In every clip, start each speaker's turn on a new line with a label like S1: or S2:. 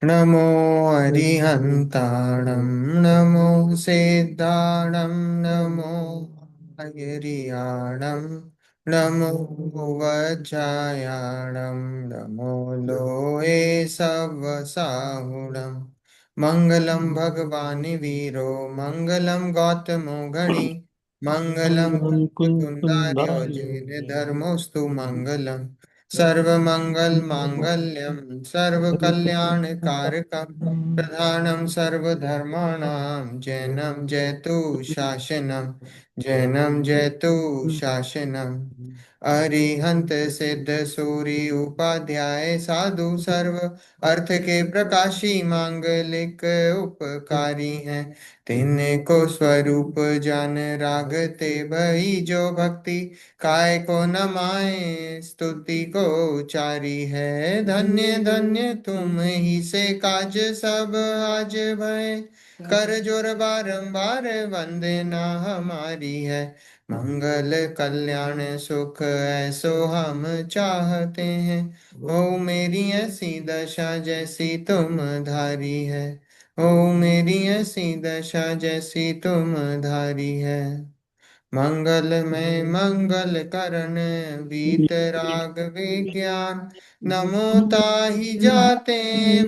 S1: नमो अरिहन्ताणं नमो सिद्धाणं नमो अगिरियाणं नमो वज्रायाणं नमो लोये सवसाहुणं मङ्गलं भगवान् वीरो मङ्गलं गौतमो गणि मङ्गलं
S2: मंगलम
S1: कुन्दुण्डार्यो
S2: कुंदुण्डारि
S1: धर्मोऽस्तु मङ्गलम् सर्वमङ्गलमाङ्गल्यं सर्वकल्याणकारकं प्रधानं सर्वधर्माणां जैनं जयतु शासनं जैनं जयतु शासनम् अरिहंत सिद्ध सूरि उपाध्याय साधु सर्व अर्थ के प्रकाशी मांगलिक उपकारी हैं तिनको स्वरूप जान रागते भई जो भक्ति काय को न माए स्तुति को उचारी है धन्य धन्य तुम ही से काज सब आज भय कर जोर बारंबार वंदना हमारी है मंगल कल्याण सुख ऐसो हम चाहते हैं ओ मेरी ऐसी दशा जैसी तुम धारी है ओ मेरी ऐसी दशा जैसी तुम धारी है मंगल में मंगल करण वीतराग विज्ञान नमो ताहि जाते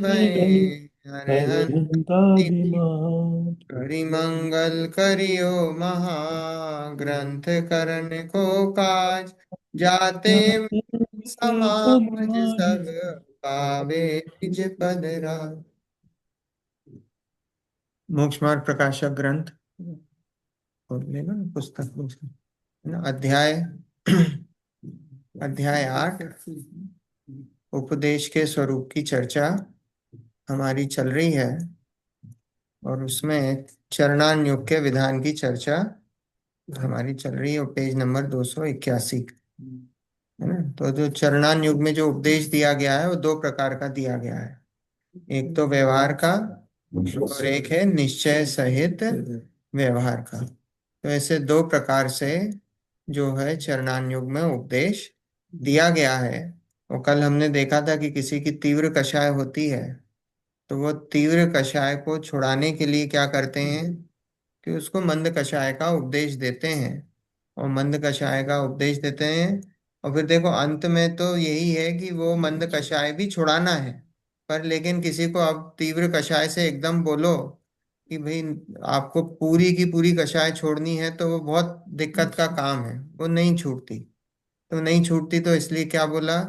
S1: भय
S2: हरिहंताभिमान
S1: करि मंगल करियो महाग्रंथ करण को काज जाते
S2: जाते पद
S1: समाज
S2: माही
S1: सब पावे निज पद राज। मोक्ष मार्ग प्रकाशक ग्रंथ खोल लेना पुस्तक है ना। अध्याय अध्याय 8 उपदेश के स्वरूप की चर्चा हमारी चल रही है और उसमें चरणान योग के विधान की चर्चा हमारी चल रही है। पेज नंबर 281 है ना। तो जो चरणान युग में जो उपदेश दिया गया है वो दो प्रकार का दिया गया है। एक तो व्यवहार का और एक है निश्चय सहित व्यवहार का। तो ऐसे दो प्रकार से जो है चरणान युग में उपदेश दिया गया है। और कल हमने देखा था कि किसी की तीव्र कषाय होती है तो वो तीव्र कषाय को छुड़ाने के लिए क्या करते हैं कि उसको मंद कषाय का उपदेश देते हैं। और मंद कषाय का उपदेश देते हैं और फिर देखो अंत में तो यही है कि वो मंद कषाय भी छुड़ाना है। पर लेकिन किसी को अब तीव्र कषाय से एकदम बोलो कि भाई आपको पूरी की पूरी कषाय छोड़नी है तो वो बहुत दिक्कत का काम है, वो नहीं छूटती। तो नहीं छूटती तो इसलिए क्या बोला,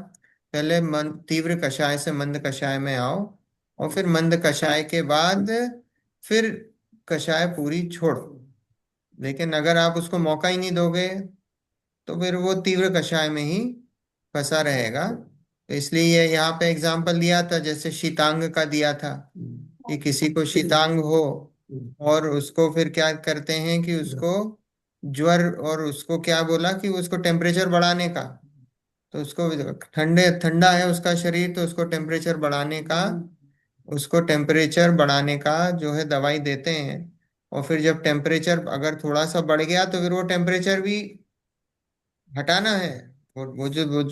S1: पहले मन तीव्र कषाय से मंद कषाय में आओ और फिर मंद कषाय के बाद फिर कषाय पूरी छोड़ो। लेकिन अगर आप उसको मौका ही नहीं दोगे तो फिर वो तीव्र कषाय में ही फंसा रहेगा। तो इसलिए ये यहाँ पे एग्जाम्पल दिया था, जैसे शीतांग का दिया था कि किसी को शीतांग हो और उसको फिर क्या करते हैं कि उसको ज्वर, और उसको क्या बोला कि उसको टेम्परेचर बढ़ाने का, तो उसको ठंडे ठंडा है उसका शरीर तो उसको टेम्परेचर बढ़ाने का, उसको टेम्परेचर बढ़ाने का जो है दवाई देते हैं। और फिर जब टेम्परेचर अगर थोड़ा सा बढ़ गया तो फिर वो टेम्परेचर भी हटाना है। वो जो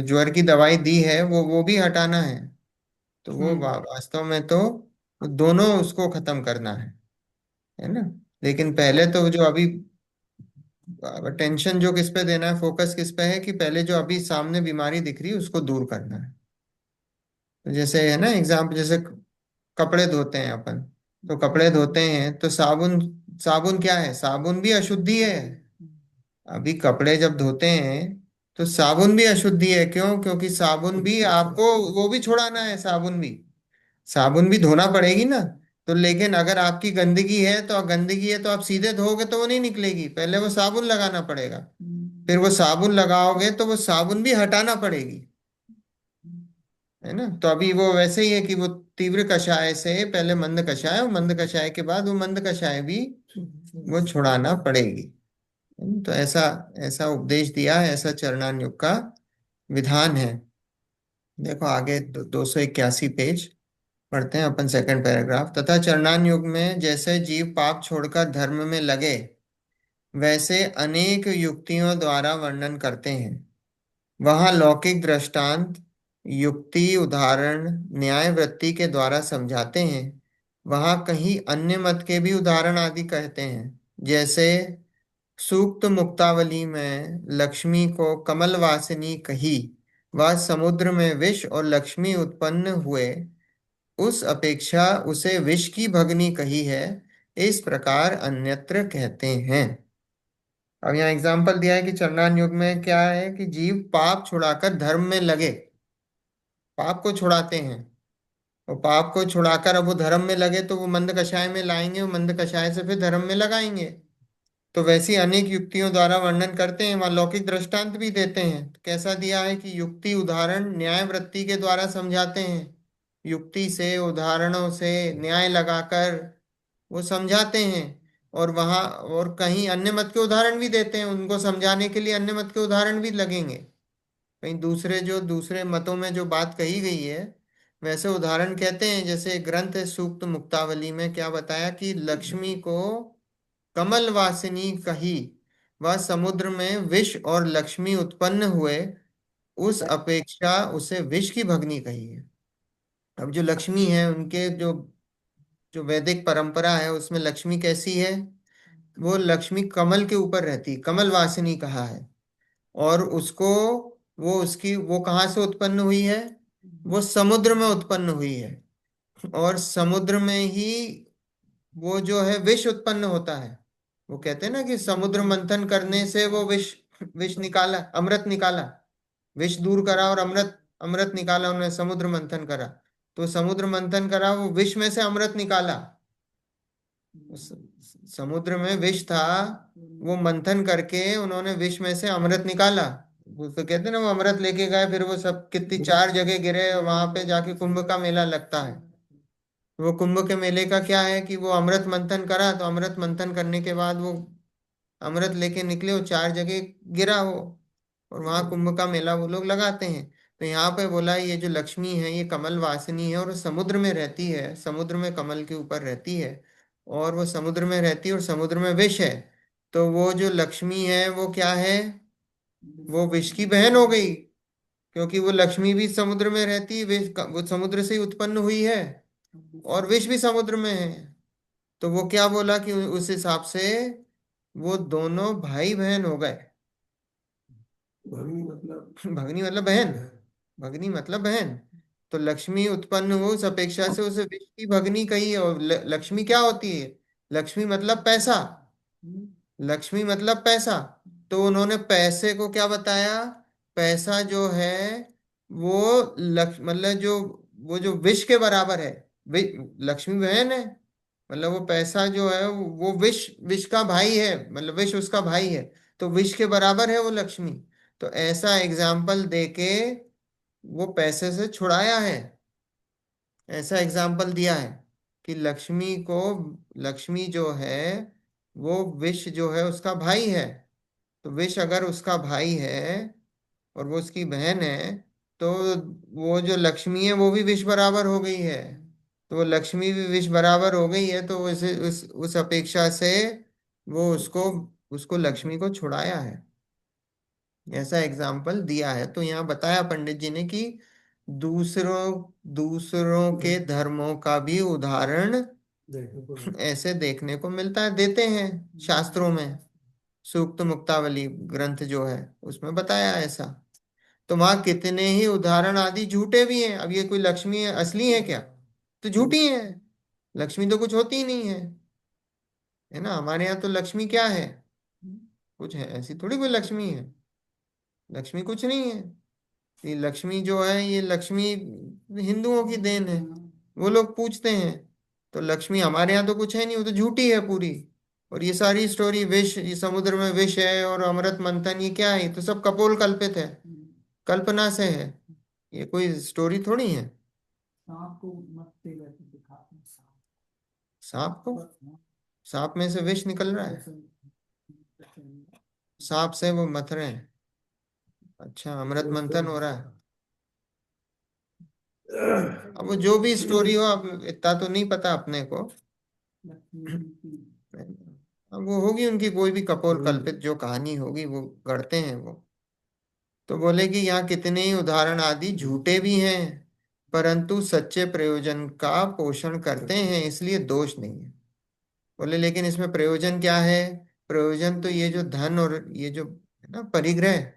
S1: ज्वर की दवाई दी है वो भी हटाना है। तो वो वास्तव में तो दोनों उसको खत्म करना है ना। लेकिन पहले तो जो अभी टेंशन जो किस पे देना है, फोकस किस पे है कि पहले जो अभी सामने बीमारी दिख रही है उसको दूर करना है। तो जैसे है ना एग्जाम्पल, जैसे कपड़े धोते हैं अपन, तो कपड़े धोते हैं तो साबुन, साबुन क्या है, साबुन भी अशुद्धि है। अभी कपड़े जब धोते हैं तो साबुन भी अशुद्धि है। क्यों? क्योंकि साबुन भी आपको वो भी छुड़ाना है, साबुन भी धोना पड़ेगी ना। तो लेकिन अगर आपकी गंदगी है तो गंदगी है तो आप सीधे धोगे तो वो नहीं निकलेगी, पहले वो साबुन लगाना पड़ेगा। फिर वो साबुन लगाओगे तो वो साबुन भी हटाना पड़ेगी, है ना। तो अभी वो वैसे ही है कि वो तीव्र कषाय से पहले मंद कषाय और मंद कषाय के बाद वो मंद कषाय भी वो छुड़ाना पड़ेगी। तो ऐसा ऐसा उपदेश दिया है, ऐसा चरणान युग का विधान है। देखो आगे 281 पेज पढ़ते हैं अपन, सेकंड पैराग्राफ। तथा चरणान युग में जैसे जीव पाप छोड़कर धर्म में लगे वैसे अनेक युक्तियों द्वारा वर्णन करते हैं। वहाँ लौकिक दृष्टांत युक्ति उदाहरण न्याय वृत्ति के द्वारा समझाते हैं, वहां कहीं अन्य मत के भी उदाहरण आदि कहते हैं। जैसे सूक्त मुक्तावली में लक्ष्मी को कमल वासिनी कही, वह समुद्र में विष और लक्ष्मी उत्पन्न हुए, उस अपेक्षा उसे विष की भगनी कही है, इस प्रकार अन्यत्र कहते हैं। अब यहाँ एग्जाम्पल दिया है कि चरणान युग में क्या है कि जीव पाप छुड़ाकर धर्म में लगे, पाप को छुड़ाते हैं, और पाप को छुड़ाकर अब वो धर्म में लगे तो वो मंद कषाय में लाएंगे, वो मंद कषाय से फिर धर्म में लगाएंगे। तो वैसी अनेक युक्तियों द्वारा वर्णन करते हैं, वहां लौकिक दृष्टांत भी देते हैं। तो कैसा दिया है कि युक्ति उदाहरण न्याय वृत्ति के द्वारा समझाते हैं, युक्ति से उदाहरणों से न्याय लगाकर वो समझाते हैं। और वहां और कहीं अन्य मत के उदाहरण भी देते हैं, उनको समझाने के लिए अन्य मत के उदाहरण भी लगेंगे। कहीं दूसरे मतों में जो बात कही गई है वैसे उदाहरण कहते हैं। जैसे ग्रंथ है सूक्त मुक्तावली में क्या बताया कि लक्ष्मी को कमल वासिनी कही, वह समुद्र में विष और लक्ष्मी उत्पन्न हुए, उस अपेक्षा उसे विष की भगनी कही है। अब जो लक्ष्मी है उनके जो जो वैदिक परंपरा है उसमें लक्ष्मी कैसी है, वो लक्ष्मी कमल के ऊपर रहती, कमल वासिनी कहा है। और उसको वो कहाँ से उत्पन्न हुई है, वो समुद्र में उत्पन्न हुई है। और समुद्र में ही वो जो है विष उत्पन्न होता है। वो कहते हैं ना कि समुद्र मंथन करने से वो विष विष निकाला, अमृत निकाला, विष दूर करा और अमृत अमृत निकाला, उन्होंने समुद्र मंथन करा। तो समुद्र मंथन करा, वो विष में से अमृत निकाला। समुद्र में विष था, वो मंथन करके उन्होंने विष में से अमृत निकाला। वो तो कहते हैं ना, वो अमृत लेके गए, फिर वो सब कितनी 4 जगह गिरे, वहां पे जाके कुंभ का मेला लगता है। वो कुंभ के मेले का क्या है कि वो अमृत मंथन करा, तो अमृत मंथन करने के बाद वो अमृत लेके निकले, वो 4 जगह गिरा वो, और वहां कुंभ का मेला वो लोग लगाते हैं। तो यहाँ पे बोला ये जो लक्ष्मी है ये कमल वासिनी है, और वो समुद्र में रहती है, समुद्र में कमल के ऊपर रहती है, और वो समुद्र में रहती है और समुद्र में विष है। तो वो जो लक्ष्मी है वो क्या है, वो विष की बहन हो गई, क्योंकि वो लक्ष्मी भी समुद्र में रहती है, वो समुद्र से ही उत्पन्न हुई है, और विष भी समुद्र में है। तो वो क्या बोला कि उस हिसाब से वो दोनों भाई बहन हो गए। भगनी मतलब बहन, भगनी मतलब बहन। तो लक्ष्मी उत्पन्न हो उस अपेक्षा से उसे विष की भगनी कही है। और लक्ष्मी क्या होती है, लक्ष्मी मतलब पैसा, लक्ष्मी मतलब पैसा। तो उन्होंने पैसे को क्या बताया, पैसा जो है वो मतलब जो वो जो विष के बराबर है। लक्ष्मी बहन है, मतलब वो पैसा जो है वो विष विष का भाई है, मतलब विष उसका भाई है, तो विष के बराबर है वो लक्ष्मी। तो ऐसा एग्जाम्पल देके वो पैसे से छुड़ाया है, ऐसा एग्जाम्पल दिया है कि लक्ष्मी जो है वो विष जो है उसका भाई है। तो विष अगर उसका भाई है और वो उसकी बहन है, तो वो जो लक्ष्मी है वो भी विष बराबर हो गई है। तो वो लक्ष्मी भी विष बराबर हो गई है, तो उस अपेक्षा से वो उसको उसको लक्ष्मी को छुड़ाया है। ऐसा एग्जाम्पल दिया है। तो यहाँ बताया पंडित जी ने कि दूसरों दूसरों के धर्मों का भी उदाहरण ऐसे देखने को मिलता है, देते हैं शास्त्रों में। सूक्त मुक्तावली ग्रंथ जो है उसमें बताया है ऐसा। तो वहां कितने ही उदाहरण आदि झूठे भी हैं। अब ये कोई लक्ष्मी है असली है क्या, तो झूठी है, लक्ष्मी तो कुछ होती ही नहीं है ना। हमारे यहाँ तो लक्ष्मी क्या है, कुछ है, ऐसी थोड़ी कोई लक्ष्मी है, लक्ष्मी कुछ नहीं है। ये लक्ष्मी जो है ये लक्ष्मी हिंदुओं की देन है, वो लोग पूछते हैं। तो लक्ष्मी हमारे यहाँ तो कुछ है नहीं, वो तो झूठी है पूरी। और ये सारी स्टोरी विष, ये समुद्र में विष है और अमृत मंथन, ये क्या है, ये तो सब कपोल कल्पित है, कल्पना से है, ये कोई स्टोरी थोड़ी है। सांप को, सांप में से विष निकल रहा है, सांप से वो मथ रहे हैं। अच्छा, अमृत मंथन हो रहा है। अब वो जो भी स्टोरी हो, अब इतना तो नहीं पता अपने को। अब वो होगी उनकी कोई भी कपोल कल्पित जो कहानी होगी वो गढ़ते हैं वो। तो बोले कि यहाँ कितने ही उदाहरण आदि झूठे भी हैं, परंतु सच्चे प्रयोजन का पोषण करते हैं, इसलिए दोष नहीं है। बोले लेकिन इसमें प्रयोजन क्या है? प्रयोजन तो ये जो धन और ये जो है ना परिग्रह,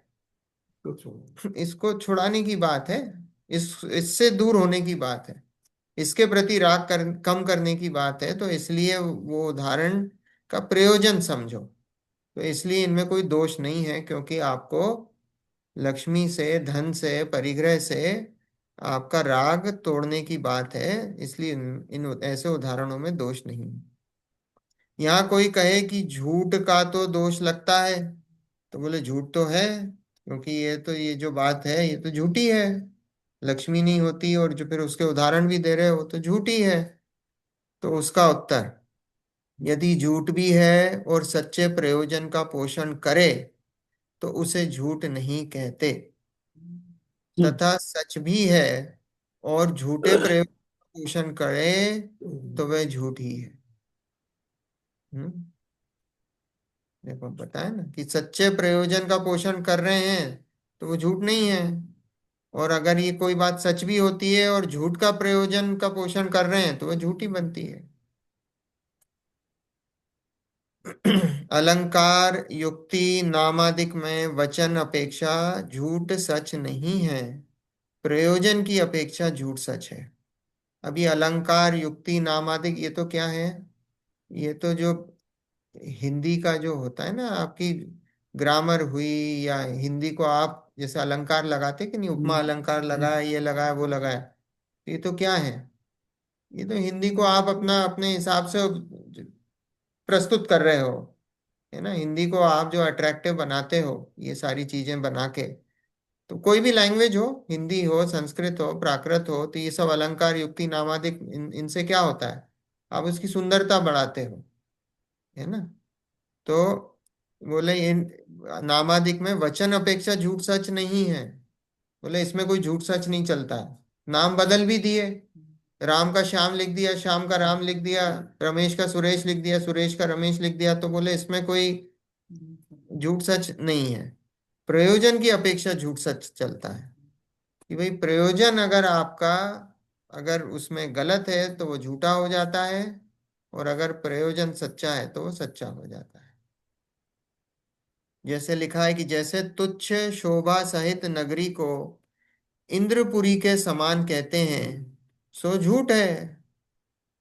S1: इसको छुड़ाने की बात है। इससे दूर होने की बात है, इसके प्रति राग कम करने की बात है। तो इसलिए वो उदाहरण का प्रयोजन समझो। तो इसलिए इनमें कोई दोष नहीं है, क्योंकि आपको लक्ष्मी से, धन से, परिग्रह से आपका राग तोड़ने की बात है। इसलिए इन ऐसे उदाहरणों में दोष नहीं है। यहाँ कोई कहे कि झूठ का तो दोष लगता है, तो बोले झूठ तो है, क्योंकि ये जो बात है ये तो झूठी है। लक्ष्मी नहीं होती, और जो फिर उसके उदाहरण भी दे रहे हो वो तो झूठी है। तो उसका उत्तर, यदि झूठ भी है और सच्चे प्रयोजन का पोषण करे तो उसे झूठ नहीं कहते, तथा सच भी है और झूठे प्रयोग का पोषण करे तो वह झूठ ही है। हम्म। देखो बताया ना कि सच्चे प्रयोजन का पोषण कर रहे हैं तो वो झूठ नहीं है। और अगर ये कोई बात सच भी होती है और झूठ का प्रयोजन का पोषण कर रहे हैं तो वह झूठी बनती है। अलंकार युक्ति नामादिक में वचन अपेक्षा झूठ सच नहीं है, प्रयोजन की अपेक्षा झूठ सच है। अभी अलंकार युक्ति नामादिक ये तो क्या है? ये तो जो हिंदी का जो होता है ना, आपकी ग्रामर हुई, या हिंदी को आप जैसे अलंकार लगाते कि नहीं, उपमा अलंकार लगाया, ये लगाया, वो लगाया, तो ये तो क्या है? ये तो हिंदी को आप अपना अपने हिसाब से प्रस्तुत कर रहे हो, है ना। हिंदी को आप जो अट्रैक्टिव बनाते हो ये सारी चीजें बना के। तो कोई भी लैंग्वेज हो, हिंदी हो, संस्कृत हो, प्राकृत हो, तो ये सब अलंकार युक्ति नामादिक इनसे क्या होता है? आप उसकी सुंदरता बढ़ाते हो, है ना। तो बोले इन नामादिक में वचन अपेक्षा झूठ सच नहीं है। बोले इसमें कोई झूठ सच नहीं चलता है। नाम बदल भी दिए, राम का श्याम लिख दिया, श्याम का राम लिख दिया, रमेश का सुरेश लिख दिया, सुरेश का रमेश लिख दिया, तो बोले इसमें कोई झूठ सच नहीं है। प्रयोजन की अपेक्षा झूठ सच चलता है, कि भाई प्रयोजन अगर आपका, अगर उसमें गलत है तो वो झूठा हो जाता है, और अगर प्रयोजन सच्चा है तो वो सच्चा हो जाता है। जैसे लिखा है कि जैसे तुच्छ शोभा सहित नगरी को इंद्रपुरी के समान कहते हैं, सो झूठ है।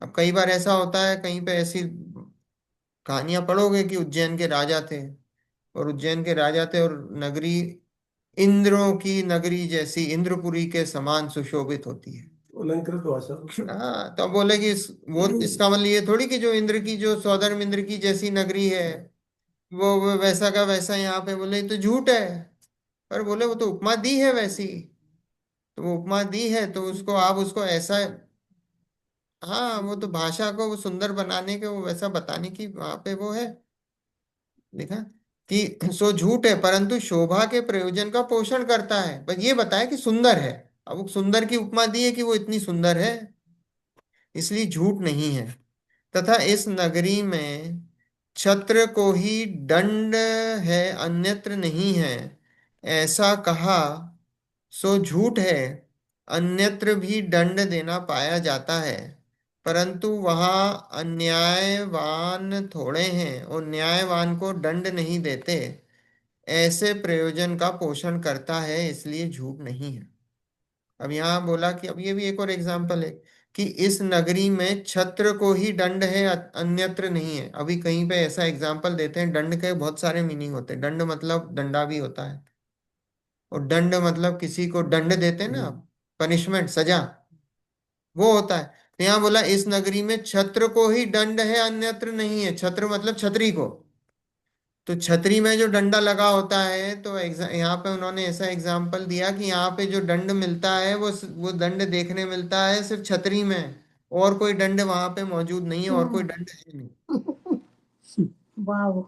S1: अब कई बार ऐसा होता है, कहीं पे ऐसी कहानियां पढ़ोगे कि उज्जैन के राजा थे, और उज्जैन के राजा थे और नगरी इंद्रों की नगरी जैसी, इंद्रपुरी के समान सुशोभित होती है। अलंकृत भाषा। हाँ, तो अब बोले कि वो इसका मतलब ये थोड़ी कि जो इंद्र की, जो सौधर्म इंद्र की जैसी नगरी है, वो वैसा का वैसा यहाँ पे, बोले ये तो झूठ है। पर बोले वो तो उपमा दी है वैसी, तो वो उपमा दी है तो उसको आप उसको ऐसा, हाँ वो तो भाषा को वो सुंदर बनाने के, वो वैसा बताने की वहां पे वो है लिखा कि सो झूठ है परंतु शोभा के प्रयोजन का पोषण करता है। बस ये बताया कि सुंदर है। अब वो सुंदर की उपमा दी है कि वो इतनी सुंदर है, इसलिए झूठ नहीं है। तथा इस नगरी में छत्र को ही दंड है, अन्यत्र नहीं है, ऐसा कहा सो झूठ है। अन्यत्र भी दंड देना पाया जाता है, परंतु वहां अन्यायवान थोड़े हैं और न्यायवान को दंड नहीं देते। ऐसे प्रयोजन का पोषण करता है, इसलिए झूठ नहीं है। अब यहाँ बोला कि अब ये भी एक और एग्जाम्पल है कि इस नगरी में छत्र को ही दंड है, अन्यत्र नहीं है। अभी कहीं पे ऐसा एग्जाम्पल देते हैं, दंड के बहुत सारे मीनिंग होते हैं। दंड मतलब डंडा भी होता है, और दंड मतलब किसी को दंड देते हैं ना, पनिशमेंट, सजा, वो होता है। तो यहाँ बोला इस नगरी में छत्र को ही दंड है, अन्यत्र नहीं है। छत्र मतलब छतरी को। तो छतरी में जो डंडा लगा होता है, तो यहाँ पे उन्होंने ऐसा एग्जाम्पल दिया कि यहाँ पे जो दंड मिलता है वो दंड देखने मिलता है सिर्फ छतरी में, और कोई दंड वहां पे मौजूद नहीं है, और कोई दंड है नहीं।
S2: वाह।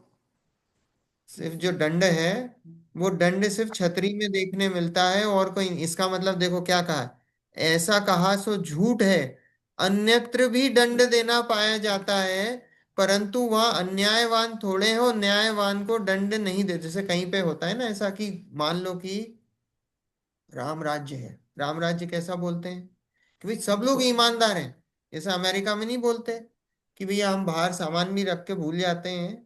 S1: सिर्फ जो दंड है वो दंड सिर्फ छतरी में देखने मिलता है, और कोई, इसका मतलब देखो क्या कहा, ऐसा कहा सो झूठ है। अन्यत्र भी दंड देना पाया जाता है, परंतु वहां अन्यायवान थोड़े हो, न्यायवान को दंड नहीं दे। जैसे कहीं पे होता है ना ऐसा कि मान लो कि राम राज्य है। राम राज्य कैसा बोलते हैं कि भाई सब लोग ईमानदार हैं। जैसे अमेरिका में नहीं बोलते कि भैया हम बाहर सामान भी रख के भूल जाते हैं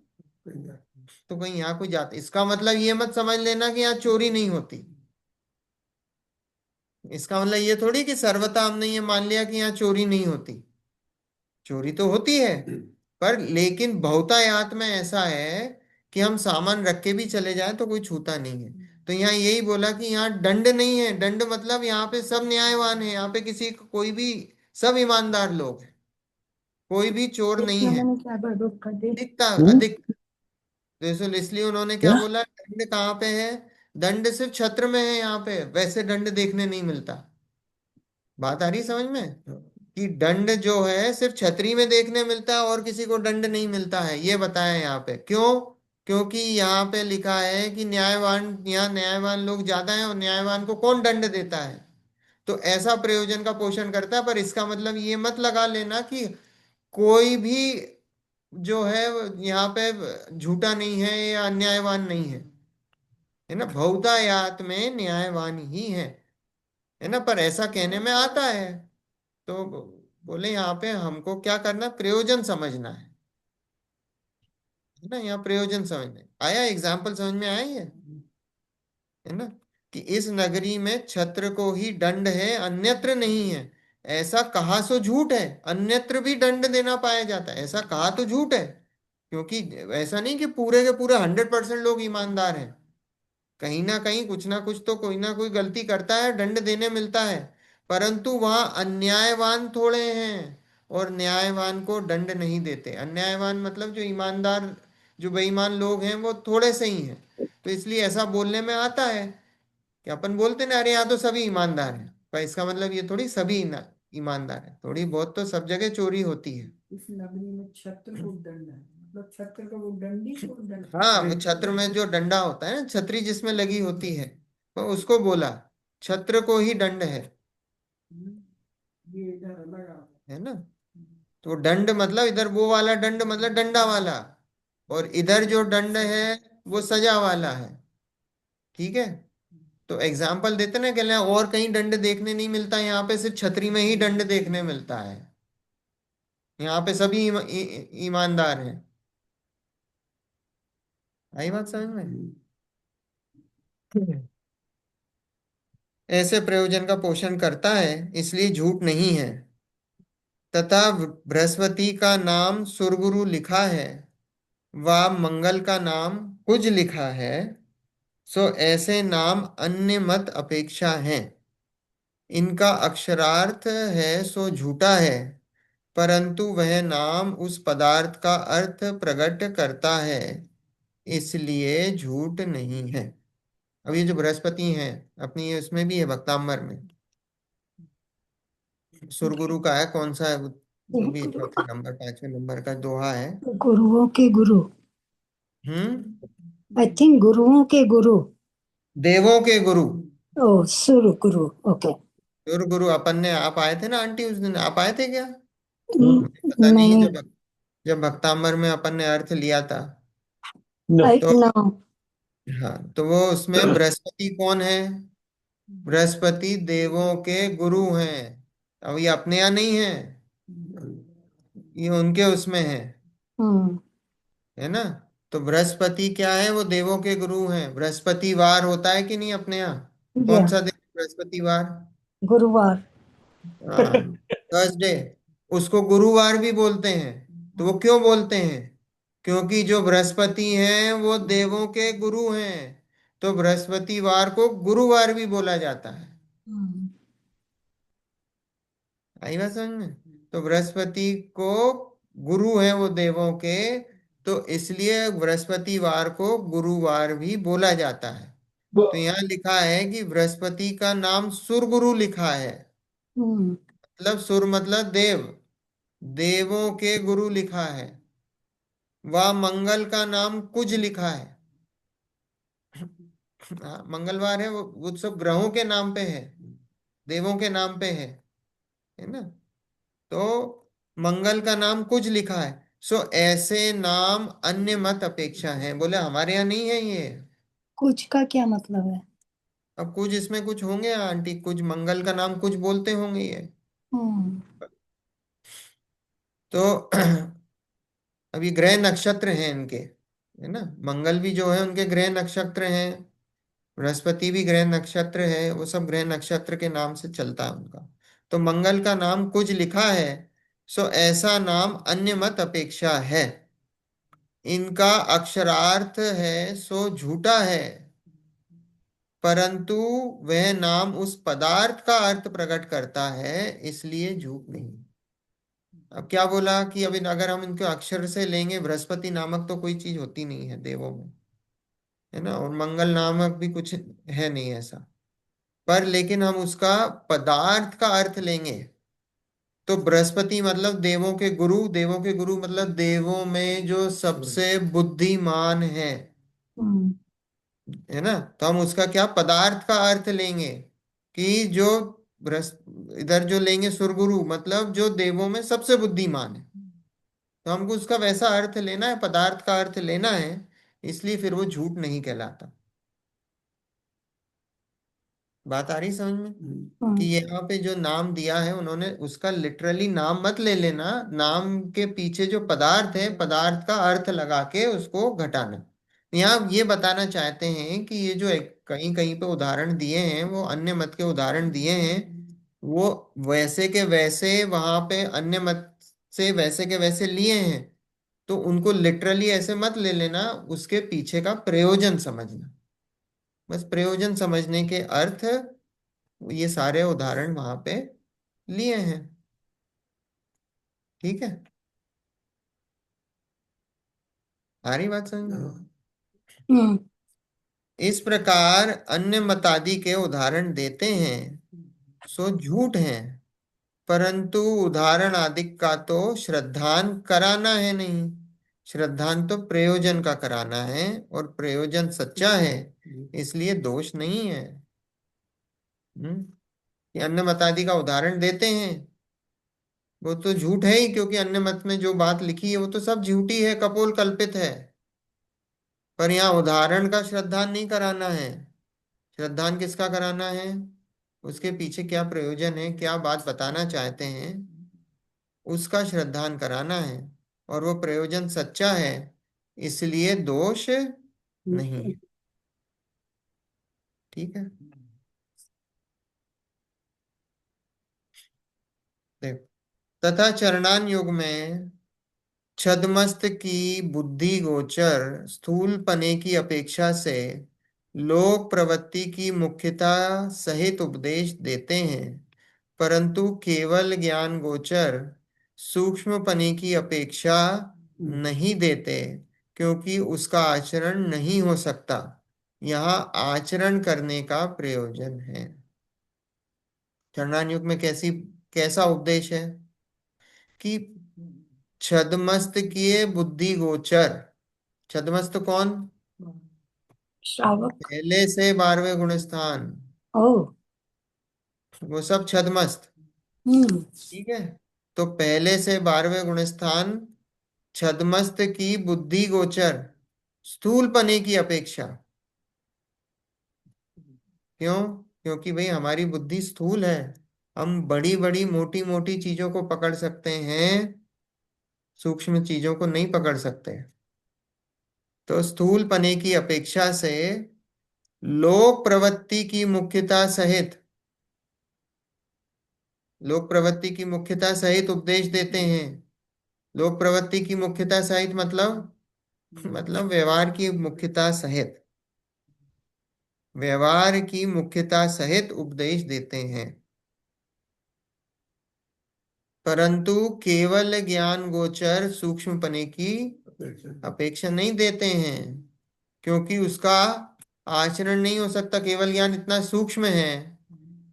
S1: तो कहीं यहाँ कोई जाते, इसका मतलब ये मत समझ लेना कि यहाँ चोरी नहीं होती। इसका मतलब ये थोड़ी कि सर्वथा हमने ये मान लिया कि यहाँ चोरी नहीं होती। चोरी तो होती है, पर लेकिन बहुतायत में ऐसा है कि हम सामान रख के भी चले जाएं तो कोई छूता नहीं है। तो यहाँ यही बोला कि यहाँ दंड नहीं है। दंड मतलब यहाँ पे सब न्यायवान है, यहाँ पे किसी को कोई भी, सब ईमानदार लोग हैं, कोई भी चोर नहीं
S2: देखना
S1: है।
S2: मैंने क्या बर्बाद कर दे।
S1: अधिकता
S2: हम्म।
S1: अधिक। दरअसल इसलिए उन्होंने क्या
S2: क्या?
S1: बोला, दंड कहाँ पे है? दंड सिर्फ छत्र में है, यहाँ पे वैसे दंड देखने नहीं मिलता। बात आ रही समझ में कि दंड जो है सिर्फ छतरी में देखने मिलता है और किसी को दंड नहीं मिलता है, ये बताया यहाँ पे। क्यों? क्योंकि यहाँ पे लिखा है कि न्यायवान, यहाँ न्यायवान लोग ज्यादा हैं और न्यायवान को कौन दंड देता है। तो ऐसा प्रयोजन का पोषण करता है। पर इसका मतलब ये मत लगा लेना कि कोई भी जो है वो यहाँ पे झूठा नहीं है या अन्यायवान नहीं है ना। बहुतायात में न्यायवान ही है ना। पर ऐसा कहने में आता है तो बोले यहाँ पे हमको क्या करना, प्रयोजन समझना है ना। यहाँ प्रयोजन समझना है। आया एग्जाम्पल समझ में आया ये, है ना, कि इस नगरी में छत्र को ही दंड है अन्यत्र नहीं है। ऐसा कहा सो झूठ है, अन्यत्र भी दंड देना पाया जाता है, ऐसा कहा तो झूठ है। क्योंकि ऐसा नहीं कि पूरे के पूरे 100% लोग ईमानदार हैं। कहीं ना कुछ तो कोई ना कोई गलती करता है, दंड देने मिलता है। परंतु वहां अन्यायवान थोड़े हैं और न्यायवान को दंड नहीं देते। अन्यायवान मतलब जो ईमानदार, जो बेईमान लोग हैं वो थोड़े से ही हैं। तो इसलिए ऐसा बोलने में आता है कि अपन बोलते ना, अरे यहाँ तो सभी ईमानदार हैं, पर इसका मतलब ये थोड़ी सभी ईमानदार है, थोड़ी बहुत तो सब जगह चोरी होती है।
S2: इस नगरी में छत्र को दंड है, मतलब छत्र का वो डंडी को दंड।
S1: हाँ, वो छत्र में जो डंडा होता है ना, छतरी जिसमें लगी होती है, तो उसको बोला छत्र को ही दंड
S2: ये इधर अलग आ।
S1: है ना। तो दंड मतलब इधर वो वाला दंड मतलब डंडा वाला, और इधर जो दंड है वो सजा वाला है। ठीक है। तो एग्जाम्पल देते ना, कहते हैं और कहीं दंड देखने नहीं मिलता, यहाँ पे सिर्फ छतरी में ही दंड देखने मिलता है। यहाँ पे सभी ईमानदार हैं। आई बात समझ में? ऐसे प्रयोजन का पोषण करता है, इसलिए झूठ नहीं है। तथा बृहस्पति का नाम सुरगुरु लिखा है व मंगल का नाम कुज लिखा है, सो ऐसे नाम अन्य मत अपेक्षा हैं। इनका अक्षरार्थ है सो झूठा है, परंतु वह नाम उस पदार्थ का अर्थ प्रकट करता है, इसलिए झूठ नहीं है। अब ये जो बृहस्पति हैं अपनी, ये इसमें भी है भक्तांबर में। सुरगुरु का है, कौन सा है वो, जो भी चौथे नंबर 5वें नंबर का दोहा है।
S2: गुरुओं के गुरु। आई
S1: हम्म।
S2: थिंक गुरुओं के गुरु।
S1: देवों के गुरु।
S2: ओ, सुर गुरु। ओके।
S1: सुरगुरु अपन ने, आप आए थे ना आंटी उस दिन, आप आए थे क्या? मुझे पता नहीं है।
S2: मैंने।
S1: जब भक्तांबर में अपन ने अर्थ लिया था तो,
S2: नो।
S1: हाँ, तो वो उसमें बृहस्पति कौन है? बृहस्पति देवों के गुरु हैं। अब ये अपने यहाँ नहीं है, ये उनके उसमें
S2: हम्म।
S1: है ना। तो बृहस्पति क्या है? वो देवों के गुरु हैं। बृहस्पतिवार होता है कि नहीं अपने यहाँ?
S2: या
S1: कौन सा दिन बृहस्पतिवार?
S2: गुरुवार।
S1: हाँ, थर्सडे। उसको गुरुवार भी बोलते हैं। तो वो क्यों बोलते हैं? क्योंकि जो बृहस्पति हैं वो देवों के गुरु हैं। तो बृहस्पतिवार को गुरुवार भी बोला जाता है।
S2: हम्म।
S1: आई बात समझ में? तो बृहस्पति को गुरु है वो देवों के, तो इसलिए बृहस्पतिवार को गुरुवार भी बोला जाता है। तो यहाँ लिखा है कि बृहस्पति का नाम सुरगुरु लिखा है।
S2: हम्म।
S1: मतलब सुर मतलब देव, देवों के गुरु लिखा है। वह मंगल का नाम कुज लिखा है। हाँ, मंगलवार है वो सब ग्रहों के नाम पे है, देवों के नाम पे है ना। तो मंगल का नाम कुछ लिखा है। सो ऐसे नाम अन्य मत अपेक्षा है। बोले हमारे यहाँ नहीं है ये।
S2: कुछ का क्या मतलब है?
S1: अब कुछ इसमें कुछ होंगे आंटी, कुछ मंगल का नाम कुछ बोलते होंगे ये।
S3: हम्म।
S1: तो अभी ग्रह नक्षत्र हैं इनके, है ना, मंगल भी जो है उनके ग्रह नक्षत्र हैं, बृहस्पति भी ग्रह नक्षत्र है, वो सब ग्रह नक्षत्र के नाम से चलता है उनका। तो मंगल का नाम कुछ लिखा है, सो ऐसा नाम अन्य मत अपेक्षा है। इनका अक्षरार्थ है सो झूठा है, परंतु वह नाम उस पदार्थ का अर्थ प्रकट करता है, इसलिए झूठ नहीं। अब क्या बोला कि अभी अगर हम इनके अक्षर से लेंगे, बृहस्पति नामक तो कोई चीज होती नहीं है देवों में, है ना, और मंगल नामक भी कुछ है नहीं ऐसा। पर लेकिन हम उसका पदार्थ का अर्थ लेंगे, तो बृहस्पति मतलब देवों के गुरु, देवों के गुरु मतलब देवों में जो सबसे बुद्धिमान है
S3: हम्म।
S1: है ना, तो हम उसका क्या पदार्थ का अर्थ लेंगे कि जो इधर जो लेंगे सुरगुरु मतलब जो देवों में सबसे बुद्धिमान है, तो हमको उसका वैसा अर्थ लेना है, पदार्थ का अर्थ लेना है, इसलिए फिर वो झूठ नहीं कहलाता। बात आ रही समझ में? कि
S3: हम्म।
S1: यहाँ पे जो नाम दिया है उन्होंने उसका लिटरली नाम मत ले लेना, नाम के पीछे जो पदार्थ है पदार्थ का अर्थ लगा के उसको घटाना। यहाँ ये बताना चाहते हैं कि ये जो कहीं कहीं पे उदाहरण दिए हैं वो अन्य मत के उदाहरण दिए हैं, वो वैसे के वैसे वहां पे अन्य मत से वैसे के वैसे लिए हैं, तो उनको लिटरली ऐसे मत ले लेना, उसके पीछे का प्रयोजन समझना। बस प्रयोजन समझने के अर्थ ये सारे उदाहरण वहां पे लिए हैं। ठीक है, आ रही बात समझ में?
S3: हम्म।
S1: इस प्रकार अन्य मतादि के उदाहरण देते हैं सो झूठ है, परंतु उदाहरण आदि का तो श्रद्धान कराना है नहीं, श्रद्धान तो प्रयोजन का कराना है, और प्रयोजन सच्चा है, इसलिए दोष नहीं है। हम्म, ये अन्य मतादि का उदाहरण देते हैं, वो तो झूठ है ही, क्योंकि अन्य मत में जो बात लिखी है वो तो सब झूठी है, कपोल कल्पित है। पर यहाँ उदाहरण का श्रद्धान नहीं कराना है। श्रद्धान किसका कराना है? उसके पीछे क्या प्रयोजन है, क्या बात बताना चाहते हैं, उसका श्रद्धान कराना है, और वो प्रयोजन सच्चा है, इसलिए दोष नहीं है। ठीक है, देखो, तथा चरणान युग में छद्मस्त की बुद्धि गोचर स्थूल पने की अपेक्षा से लोक प्रवृत्ति की मुख्यता सहित उपदेश देते हैं, परंतु केवल ज्ञान गोचर सूक्ष्म पने की अपेक्षा नहीं देते, क्योंकि उसका आचरण नहीं हो सकता। यहाँ आचरण करने का प्रयोजन है। चरणान युग में कैसा उपदेश है कि छदमस्त किए बुद्धि गोचर। छदमस्त कौन?
S3: श्रावक।
S1: पहले से 12वें गुण स्थान,
S3: ओ।
S1: वो सब छदमस्त।
S3: हम्म।
S1: ठीक है, तो पहले से 12वें गुण स्थान छदमस्त की बुद्धि गोचर स्थूल पने की अपेक्षा। क्यों? क्योंकि भाई हमारी बुद्धि स्थूल है, हम बड़ी बड़ी मोटी मोटी चीजों को पकड़ सकते हैं, सूक्ष्म चीजों को नहीं पकड़ सकते। तो स्थूल पने की अपेक्षा से लोक प्रवृत्ति की मुख्यता सहित, लोक प्रवृत्ति की मुख्यता सहित उपदेश देते हैं। लोक प्रवृत्ति की मुख्यता सहित मतलब व्यवहार की मुख्यता सहित, व्यवहार की मुख्यता सहित उपदेश देते हैं, परंतु केवल ज्ञान गोचर सूक्ष्मपने की अपेक्षा नहीं देते हैं, क्योंकि उसका आचरण नहीं हो सकता। केवल ज्ञान इतना सूक्ष्म है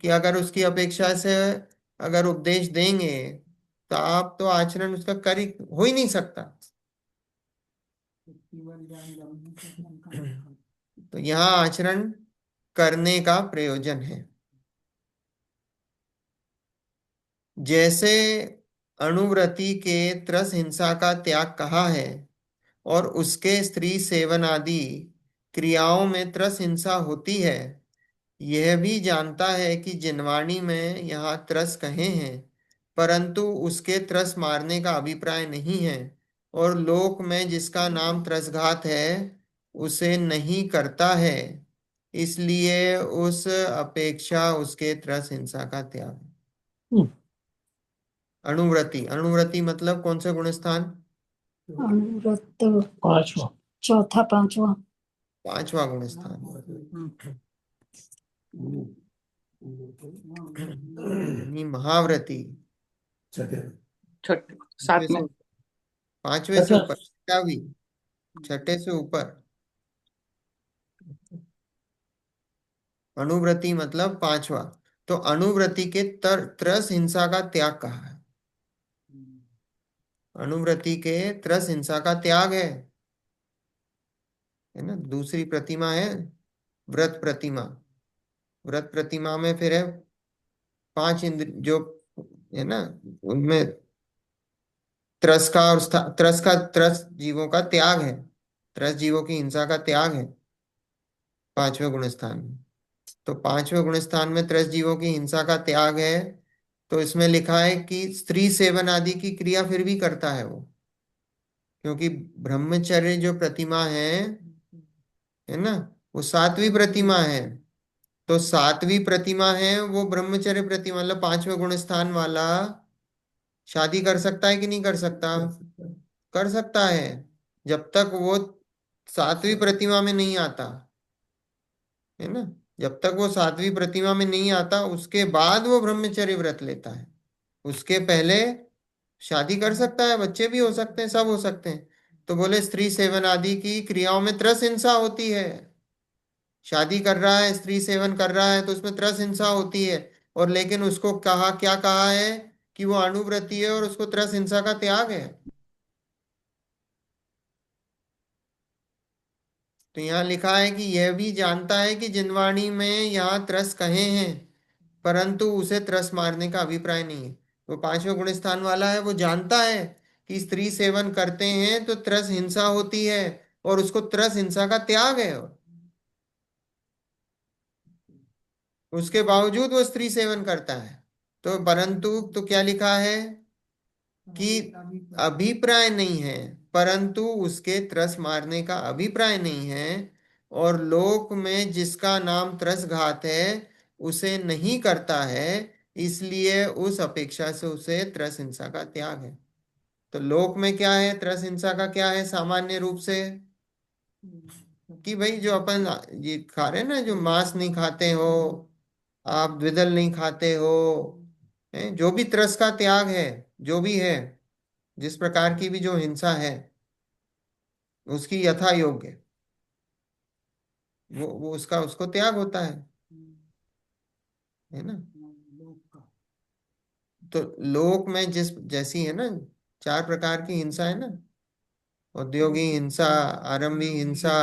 S1: कि अगर उसकी अपेक्षा से अगर उपदेश देंगे तो आप तो आचरण उसका कर ही हो ही नहीं सकता।
S2: केवल ज्ञान ब्रह्म से शंका।
S1: तो यहाँ आचरण करने का प्रयोजन है। जैसे अणुव्रति के त्रस हिंसा का त्याग कहा है, और उसके स्त्री सेवन आदि क्रियाओं में त्रस हिंसा होती है, यह भी जानता है कि जिनवाणी में यहाँ त्रस कहे हैं, परंतु उसके त्रस मारने का अभिप्राय नहीं है, और लोक में जिसका नाम त्रसघात है उसे नहीं करता है, इसलिए उस अपेक्षा उसके त्रस हिंसा का त्याग है।
S3: हम्म,
S1: अणुव्रति, अणुव्रति मतलब कौन से गुण स्थान?
S3: अनुव्रत चौथा पांचवा।
S1: पांचवा गुण स्थान। यानी महाव्रति।
S4: छठ सात में
S1: पांचवे से ऊपर, छठावी, छठे से ऊपर। अणुव्रति मतलब पांचवा। तो अणुव्रति के त्रस हिंसा का त्याग कहा है। अणुव्रति के त्रस हिंसा का त्याग है ना। दूसरी प्रतिमा है व्रत प्रतिमा। व्रत प्रतिमा में फिर है पांच इंद्र जो है ना, उनमें त्रस का और त्रस जीवों का त्याग है, त्रस जीवों की हिंसा का त्याग है पांचवें गुण स्थान में। तो पांचवें गुण स्थान में त्रस जीवों की हिंसा का त्याग है। तो इसमें लिखा है कि स्त्री सेवन आदि की क्रिया फिर भी करता है वो, क्योंकि ब्रह्मचर्य जो प्रतिमा है ना, वो सातवीं प्रतिमा है। तो सातवीं प्रतिमा है वो ब्रह्मचर्य प्रतिमा, मतलब पांचवें गुण स्थान वाला शादी कर सकता है कि नहीं कर सकता? कर सकता है, जब तक वो सातवीं प्रतिमा में नहीं आता, है ना। जब तक वो सातवीं प्रतिमा में नहीं आता उसके बाद वो ब्रह्मचर्य व्रत लेता है। उसके पहले शादी कर सकता है, बच्चे भी हो सकते हैं, सब हो सकते हैं। तो बोले स्त्री सेवन आदि की क्रियाओं में त्रस हिंसा होती है। शादी कर रहा है, स्त्री सेवन कर रहा है, तो उसमें त्रस हिंसा होती है। और लेकिन उसको कहा क्या, कहा है कि वो अणुव्रती है और उसको त्रस हिंसा का त्याग है। तो यहाँ लिखा है कि यह भी जानता है कि जिनवाणी में यहाँ त्रस कहे हैं, परंतु उसे त्रस मारने का अभिप्राय नहीं है। वो पांचवें गुण स्थान वाला है, वो जानता है कि स्त्री सेवन करते हैं तो त्रस हिंसा होती है, और उसको त्रस हिंसा का त्याग है। उसके बावजूद वो स्त्री सेवन करता है। तो परंतु तो क्या लिखा है कि अभिप्राय नहीं है, परंतु उसके त्रस मारने का अभिप्राय नहीं है, और लोक में जिसका नाम त्रस घात है उसे नहीं करता है, इसलिए उस अपेक्षा से उसे त्रस हिंसा का त्याग है। तो लोक में क्या है, त्रस हिंसा का क्या है सामान्य रूप से? कि भाई जो अपन ये खा रहे हैं ना, जो मांस नहीं खाते हो आप, द्विदल नहीं खाते हो, जो भी त्रस का त्याग है, जो भी है, जिस प्रकार की भी जो हिंसा है उसकी यथा योग्य वो उसका उसको त्याग होता है ना। तो लोक में जिस जैसी है ना, चार प्रकार की हिंसा है ना, औद्योगिक हिंसा, आरंभी हिंसा,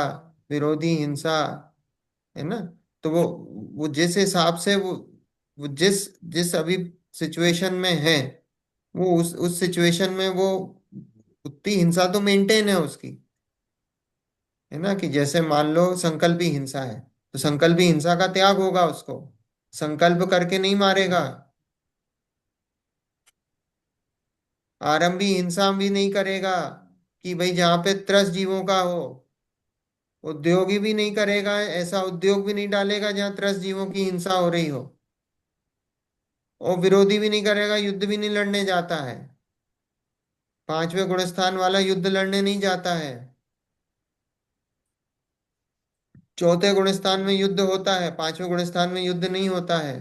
S1: विरोधी हिंसा, है ना। तो वो जिस हिसाब से वो जिस जिस अभी सिचुएशन में है, वो उस सिचुएशन में वो उतनी हिंसा तो मेंटेन है उसकी, है ना। कि जैसे मान लो संकल्पी हिंसा है, तो संकल्पी हिंसा का त्याग होगा उसको, संकल्प करके नहीं मारेगा। आरंभी हिंसा भी नहीं करेगा कि भाई जहां पे त्रस्त जीवों का हो। उद्योगी भी नहीं करेगा, ऐसा उद्योग भी नहीं डालेगा जहां त्रस्त जीवों की हिंसा हो रही हो। और विरोधी भी नहीं करेगा, युद्ध भी नहीं लड़ने जाता है। पांचवें गुणस्थान वाला युद्ध लड़ने नहीं जाता है। चौथे गुणस्थान में युद्ध होता है, पांचवें गुणस्थान में युद्ध नहीं होता है।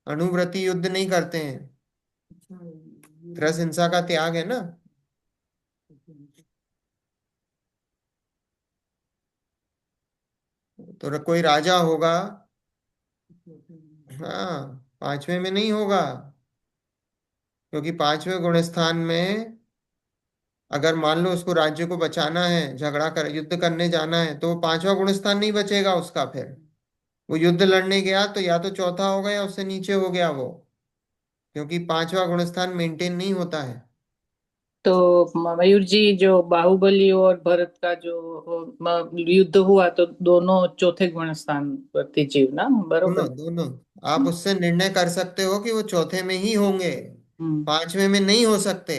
S1: अणुव्रति युद्ध नहीं करते हैं। त्रस हिंसा का त्याग है ना। तो कोई राजा होगा, हाँ, पांचवें में नहीं होगा, क्योंकि पांचवें गुण स्थान में अगर मान लो उसको राज्य को बचाना है, झगड़ा कर युद्ध करने जाना है, तो वो पांचवा गुण स्थान नहीं बचेगा उसका। फिर वो युद्ध लड़ने गया तो या तो चौथा हो गया या उससे नीचे हो गया वो, क्योंकि पांचवा गुण स्थान मेंटेन नहीं होता है।
S4: तो मयूर जी, जो बाहुबली और भरत का जो युद्ध हुआ, तो दोनों चौथे गुण स्थान पर थे जीव ना,
S1: दोनों
S4: बरोबर।
S1: दोनों आप उससे निर्णय कर सकते हो कि वो चौथे में ही होंगे,
S4: हम्म।
S1: पांचवें में नहीं हो सकते,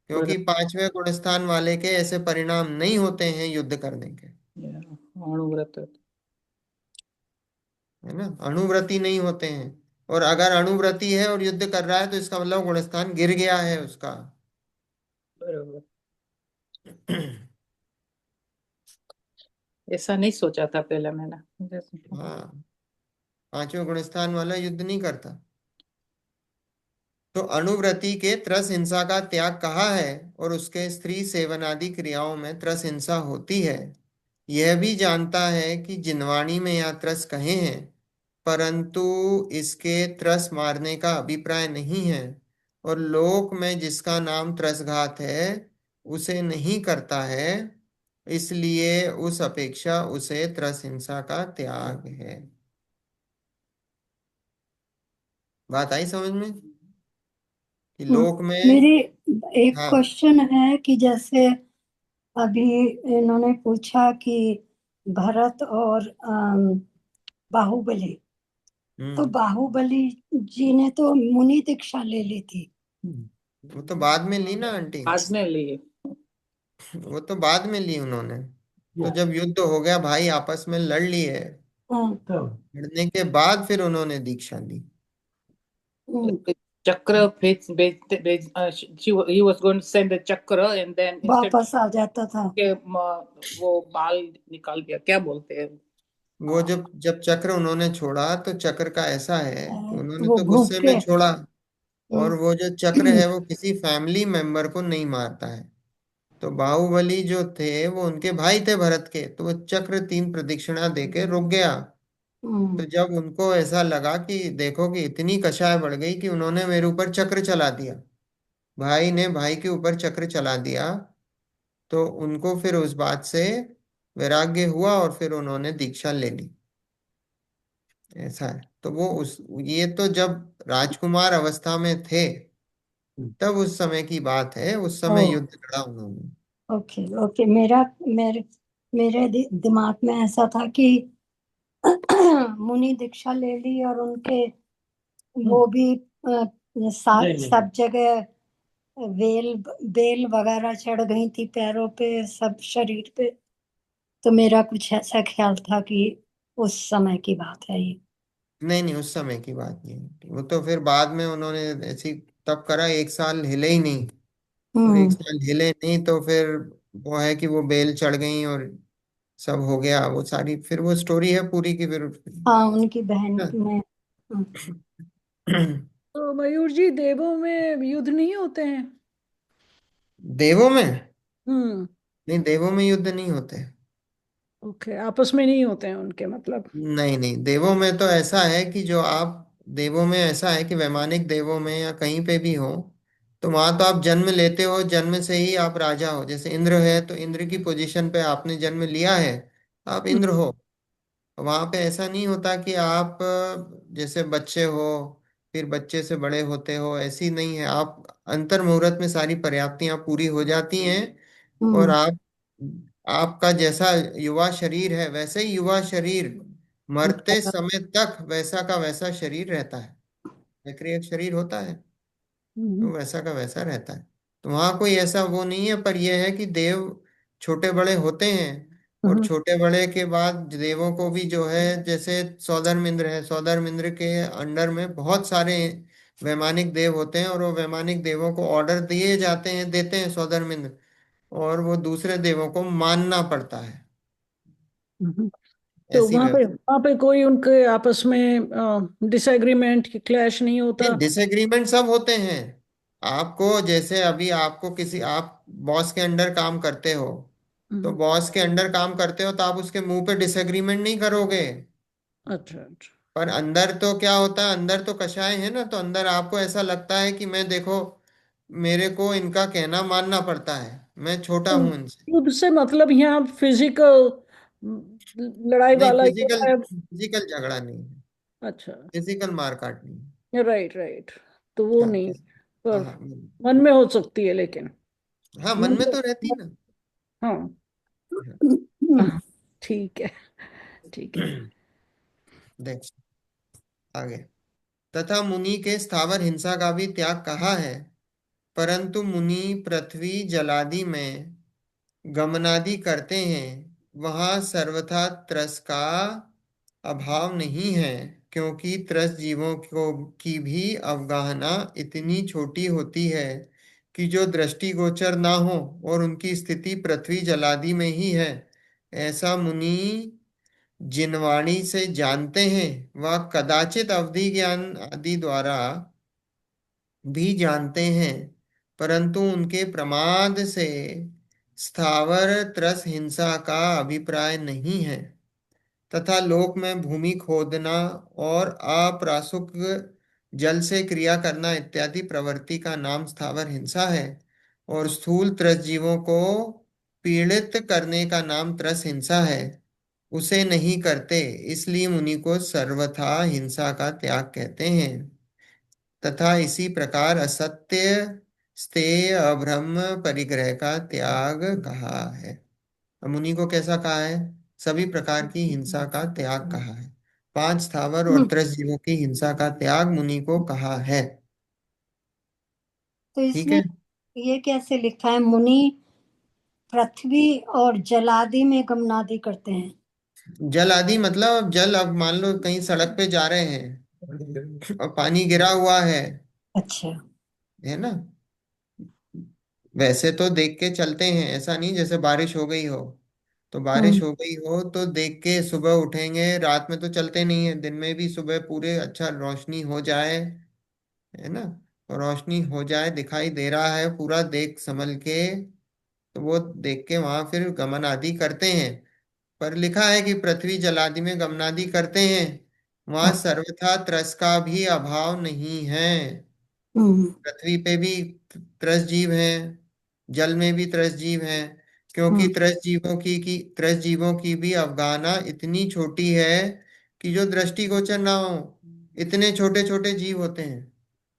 S1: क्योंकि
S4: बराबर।
S1: पांचवें गुणस्थान वाले के ऐसे परिणाम नहीं होते हैं युद्ध करने के।
S4: अणुव्रत।
S1: है ना, अणुव्रती नहीं होते हैं। और अगर अणुव्रती है और युद्ध कर रहा है तो इसका मतलब गुणस्थान गिर गया है उसका।
S4: बरोबर। ऐसा नहीं सोचा था पहले मैंने, जैसे।
S1: हाँ, पांचवें गुणस्थान वाला युद्ध नहीं करता। तो अणुव्रति के त्रस हिंसा का त्याग कहा है, और उसके स्त्री सेवन आदि क्रियाओं में त्रस हिंसा होती है। यह भी जानता है कि जिनवाणी में यहाँ त्रस कहे हैं, परंतु इसके त्रस मारने का अभिप्राय नहीं है, और लोक में जिसका नाम त्रसघात है उसे नहीं करता है, इसलिए उस अपेक्षा उसे त्रस हिंसा का त्याग है। बात आई समझ में कि लोक में।
S3: मेरी एक
S1: हाँ।
S3: क्वेश्चन है कि जैसे अभी इन्होंने पूछा कि भरत और बाहुबली, तो
S1: हम्म।
S3: बाहुबली जी ने तो मुनि दीक्षा ले ली थी।
S1: वो तो बाद में ली ना आंटी।
S4: बाद में लिए।
S1: वो तो बाद में ली उन्होंने। तो जब युद्ध हो गया, भाई आपस में लड़ लिए,
S3: हाँ।
S1: लड़ने के बाद फिर उन्होंने दीक्षा ली।
S3: हम्म,
S4: चक्र भेज भेज भेज he was going to send the चक्र, and then instead
S3: वापस आ जाता था।
S4: के वो बाल निकाल दिया, क्या बोलते हैं।
S1: वो जब जब चक्र उन्होंने छोड़ा तो चक्र का ऐसा है कि
S3: तो
S1: उन्होंने
S3: वो
S1: तो
S3: घूम
S1: गुस्से
S3: के।
S1: में छोड़ा। और
S3: हम्म,
S1: वो जो चक्र है वो किसी फैमिली मेंबर को नहीं मारता है। तो बाहुबली जो थे वो उनके भाई थे भरत के, तो वो चक्र 3 प्रदक्षिणा देके रुक गया। तो
S3: हम्म,
S1: जब उनको ऐसा लगा कि देखो कि इतनी कषाय बढ़ गई कि उन्होंने मेरे ऊपर चक्र चला दिया, भाई ने भाई के ऊपर चक्र चला दिया, तो उनको फिर उस बात से वैराग्य हुआ और फिर उन्होंने दीक्षा ले ली। ऐसा है। तो वो उस ये तो जब राजकुमार अवस्था में थे तब उस समय की बात है, उस
S3: ओ,
S1: समय युद्ध लड़ा उन्होंने।
S3: Okay okay. मेरे मेरे दिमाग में ऐसा था कि मुनि दीक्षा ले ली और उनके वो भी सब जगह वेल बेल वगैरह चढ़ गई थी पैरों पे, सब शरीर पे। तो मेरा कुछ ऐसा ख्याल था कि उस समय की बात है ये।
S1: नहीं नहीं, उस समय की बात नहीं है। वो तो फिर बाद में उन्होंने ऐसी तब करा, 1 साल हिले ही नहीं। और एक
S3: हम्म।
S1: साल हिले नहीं तो फिर वो है कि वो बेल चढ़ गई और सब हो गया। वो सारी फिर वो स्टोरी है पूरी की फिर।
S3: हाँ, उनकी बहन
S1: ना?
S3: में। हम्म,
S2: तो मयूर जी, देवों में युद्ध नहीं होते हैं?
S1: देवों में?
S2: हम्म।
S1: नहीं, देवों में युद्ध नहीं होते।
S2: ओके, आपस में नहीं होते हैं उनके मतलब?
S1: नहीं नहीं, देवों में तो ऐसा है कि जो आप देवों में ऐसा है कि वैमानिक देवों में या कहीं पे भी हो, तो वहां तो आप जन्म लेते हो, जन्म से ही आप राजा हो। जैसे इंद्र है तो इंद्र की पोजीशन पे आपने जन्म लिया है, आप इंद्र हो। वहां पे ऐसा नहीं होता कि आप जैसे बच्चे हो फिर बच्चे से बड़े होते हो, ऐसी नहीं है। आप अंतर मुहूर्त में सारी पर्याप्तियां पूरी हो जाती हैं, और
S3: हम्म,
S1: आपका जैसा युवा शरीर है वैसे ही युवा शरीर मरते समय तक वैसा का वैसा शरीर रहता है। एक शरीर होता है,
S2: हम्म,
S1: तो वैसा का वैसा रहता है। तो वहां कोई ऐसा वो नहीं है, पर यह है कि देव छोटे बड़े होते हैं। और
S2: हम्म,
S1: छोटे बड़े के बाद देवों को भी जो है, जैसे सौधर्मिंद्र है, सौधर्मिंद्र के अंडर में बहुत सारे वैमानिक देव होते हैं, और वो वैमानिक देवों को ऑर्डर दिए जाते हैं, देते हैं सौधर्मिंद्र, और वो दूसरे देवों को मानना पड़ता है।
S2: हम्म। तो
S1: ऐसी व्यवस्था।
S2: वहां पे कोई उनके आपस में डिसएग्रीमेंट की क्लैश नहीं होता?
S1: डिसएग्रीमेंट सब होते हैं। आपको जैसे अभी आपको किसी आप बॉस के अंडर काम करते हो, तो
S2: हम्म,
S1: बॉस के अंडर काम करते हो तो आप उसके मुंह पे डिसएग्रीमेंट नहीं करोगे।
S2: अच्छा अच्छा।
S1: पर अंदर तो क्या होता है, अंदर तो कषाय है ना, तो अंदर आपको ऐसा लगता है कि मैं देखो, मेरे को इनका कहना मानना पड़ता है, मैं छोटा
S2: तो
S1: हूं इनसे।
S2: युद्ध से मतलब यहाँ फिजिकल लड़ाई
S1: नहीं,
S2: वाला ये
S1: फिजिकल
S2: है?
S1: फिजिकल झगड़ा नहीं है,
S2: अच्छा।
S1: फिजिकल मारकाट नहीं है।
S2: Right right. तो वो
S1: हाँ
S2: नहीं, पर
S1: हाँ।
S2: मन में हो सकती है लेकिन।
S1: हाँ, मन में तो रहती ना।
S2: हाँ
S3: हम्म,
S2: ठीक है ठीक है।
S1: देख आगे। तथा मुनि के स्थावर हिंसा का भी त्याग कहा है, परंतु मुनि पृथ्वी जलादि में गमनादि करते हैं, वहां सर्वथा त्रस का अभाव नहीं है, क्योंकि त्रस जीवों को की भी अवगाहना इतनी छोटी होती है कि जो दृष्टिगोचर ना हो, और उनकी स्थिति पृथ्वी जलादि में ही है। ऐसा मुनि जिनवाणी से जानते हैं, वह कदाचित अवधि ज्ञान आदि द्वारा भी जानते हैं, परंतु उनके प्रमाद से स्थावर त्रस हिंसा का अभिप्राय नहीं है। तथा लोक में भूमि खोदना और अप्रासुक जल से क्रिया करना इत्यादि प्रवृत्ति का नाम स्थावर हिंसा है, और स्थूल त्रस जीवों को पीड़ित करने का नाम त्रस हिंसा है। उसे नहीं करते, इसलिए मुनि को सर्वथा हिंसा का त्याग कहते हैं। तथा इसी प्रकार असत्य स्तेय अभ्रम परिग्रह का त्याग कहा है। अब मुनि को कैसा कहा है? सभी प्रकार की हिंसा का त्याग कहा है। पांच स्थावर और त्रस जीवों की हिंसा का त्याग मुनि को कहा है।
S3: तो
S1: ठीक
S3: इसमें
S1: है।
S3: ये कैसे लिखा है, मुनि पृथ्वी और जलादि में गमनादि करते हैं?
S1: जल आदि मतलब जल, अब मान लो कहीं सड़क पे जा रहे हैं और पानी गिरा हुआ
S3: अच्छा।
S1: है ना। वैसे तो देख के चलते हैं, ऐसा नहीं जैसे बारिश हो गई हो, तो बारिश
S3: हम्म
S1: हो गई हो तो देख के सुबह उठेंगे, रात में तो चलते नहीं है, दिन में भी सुबह पूरे अच्छा रोशनी हो जाए, है ना, और रोशनी हो जाए, दिखाई दे रहा है पूरा, देख संभल के, तो वो देख के वहां फिर गमन आदि करते हैं। पर लिखा है कि पृथ्वी जलादि में गमनादि करते हैं, वहां
S3: हाँ,
S1: सर्वथा त्रस का भी अभाव नहीं है।
S3: हम्म
S1: पृथ्वी पे भी त्रस जीव हैं, जल में भी त्रस जीव हैं, क्योंकि
S3: हम्म
S1: त्रस जीवों की भी अवगाहना इतनी छोटी है कि जो दृष्टिगोचर ना हो। इतने छोटे छोटे जीव होते हैं,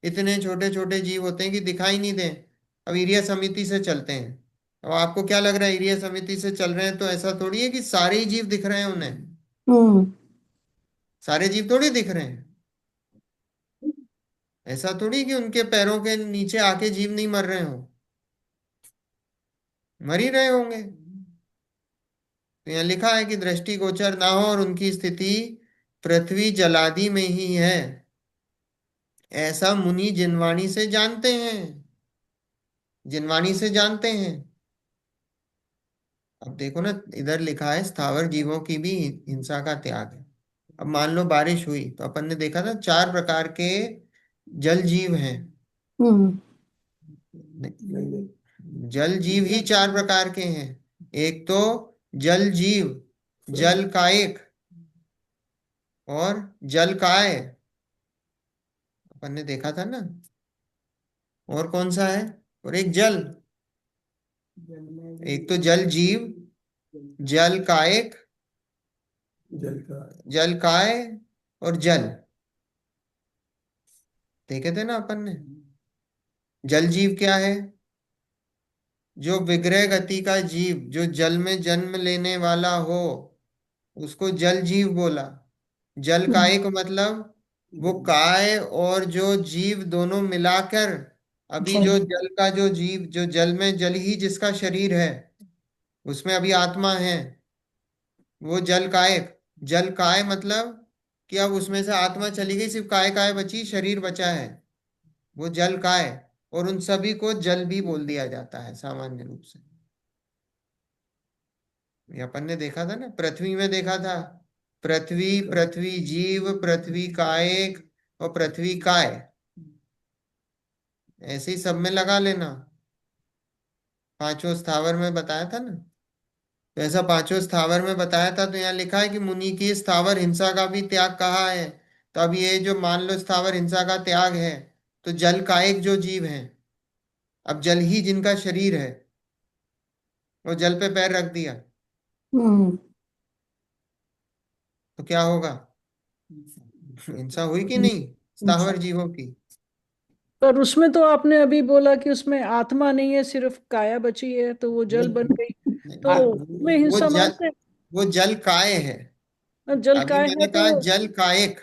S1: इतने छोटे छोटे जीव होते हैं कि दिखाई नहीं दें। अब ईरिया समिति से चलते हैं, अब आपको क्या लग रहा है, ईरिया समिति से चल रहे हैं तो ऐसा थोड़ी है कि सारे ही जीव दिख रहे हैं उन्हें।
S3: हम्म
S1: सारे जीव थोड़ी दिख रहे हैं। ऐसा थोड़ी कि उनके पैरों के नीचे आके जीव नहीं मर रहे हो, मर ही रहे होंगे। तो यहाँ लिखा है कि दृष्टिगोचर ना हो और उनकी स्थिति पृथ्वी जलादि में ही है, ऐसा मुनि जिनवाणी से जानते हैं। जिनवाणी से जानते हैं। अब देखो ना, इधर लिखा है स्थावर जीवों की भी हिंसा का त्याग है। अब मान लो बारिश हुई तो अपन ने देखा था चार प्रकार के जल जीव हैं।
S3: हम्म
S1: जल जीव ही चार प्रकार के हैं। एक तो जल जीव, जल कायिक और जल काय, अपन ने देखा था ना। और कौन सा है? और एक जल। एक तो जल जीव, जल कायिक, जल काय और जल, देखे थे ना अपन ने। जल जीव क्या है? जो विग्रह गति का जीव, जो जल में जन्म लेने वाला हो, उसको जल जीव बोला। जल
S3: हम्म
S1: काय को मतलब वो काय और जो जीव दोनों मिलाकर, अभी
S3: जल
S1: जो जल का जो जीव, जो जल में, जल ही जिसका शरीर है, उसमें अभी आत्मा है, वो जल काय। जल काय मतलब कि अब उसमें से आत्मा चली गई, सिर्फ काय काय बची, शरीर बचा है, वो जल काय। और उन सभी को जल भी बोल दिया जाता है सामान्य रूप से। ये अपन ने देखा था ना, पृथ्वी में देखा था, पृथ्वी, पृथ्वी जीव, पृथ्वी कायक और पृथ्वी काय, ऐसे ही सब में लगा लेना। पांचों स्थावर में बताया था ना, तो ऐसा पांचों स्थावर में बताया था, तो यहाँ लिखा है कि मुनि की स्थावर हिंसा का भी त्याग कहा है। तो अब ये जो मान लो स्थावर हिंसा का त्याग है, तो जल कायिक जो जीव हैं, अब जल ही जिनका शरीर है, वो जल पे पैर रख दिया
S3: हम्म
S1: तो क्या होगा? हिंसा हुई कि नहीं स्थावर जीवों की?
S2: पर उसमें तो आपने अभी बोला कि उसमें आत्मा नहीं है, सिर्फ काया बची है, तो वो
S1: वो
S2: जल बन गई। तो उसमें
S1: वो
S2: हिंसा
S1: जल,
S2: मानते
S1: वो जल काय है।
S2: हैं, जल
S1: अभी
S2: काय है
S1: मैंने
S2: तो।
S1: कहा जल कायक।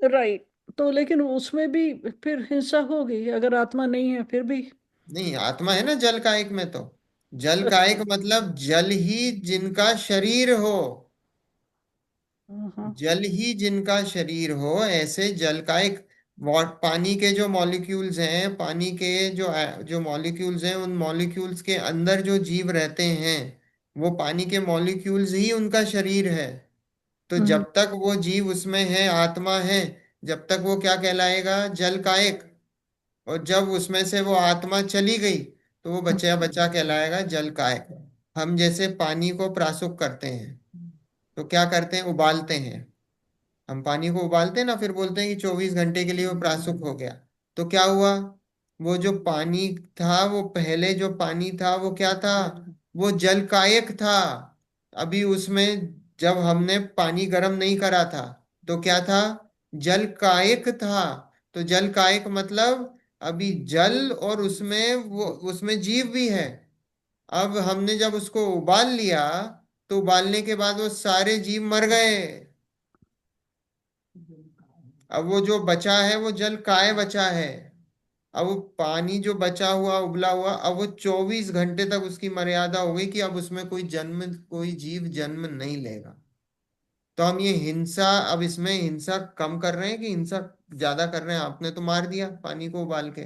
S2: राइट। तो लेकिन उसमें भी फिर हिंसा होगी अगर आत्मा नहीं है फिर भी।
S1: नहीं, आत्मा है ना जल कायक में तो। जल कायक
S2: अच्छा।
S1: मतलब जल ही जिनका शरीर हो।
S2: हाँ।
S1: जल ही जिनका शरीर हो, ऐसे जल का एक पानी के जो मॉलिक्यूल्स हैं, पानी के जो जो मॉलिक्यूल्स हैं, उन मॉलिक्यूल्स के अंदर जो जीव रहते हैं, वो पानी के मॉलिक्यूल्स ही उनका शरीर है। तो
S2: हम्म।
S1: जब तक वो जीव उसमें है, आत्मा है, जब तक वो क्या कहलाएगा? जल कायक। और जब उसमें से वो आत्मा चली गई, तो वो बचा बचा कहलाएगा जल कायक। हम जैसे पानी को प्रासुक करते हैं, तो क्या करते हैं? उबालते हैं। हम पानी को उबालते हैं ना, फिर बोलते हैं कि 24 घंटे के लिए वो प्रासुक हो गया। तो क्या हुआ? वो जो पानी था, वो पहले जो पानी था वो क्या था? वो जल कायक था। अभी उसमें जब हमने पानी गर्म नहीं करा था, तो क्या था? जल कायक था। तो जल कायक मतलब अभी जल, और उसमें वो, उसमें जीव भी है। अब हमने जब उसको उबाल लिया, तो उबालने के बाद वो सारे जीव मर गए। अब वो जो बचा है वो जल काय बचा है। अब वो पानी जो बचा हुआ उबला हुआ, अब वो 24 घंटे तक उसकी मर्यादा हो गई कि अब उसमें कोई जीव जन्म नहीं लेगा। तो हम ये हिंसा, अब इसमें हिंसा कम कर रहे हैं कि हिंसा ज्यादा कर रहे हैं? आपने तो मार दिया पानी को उबाल के।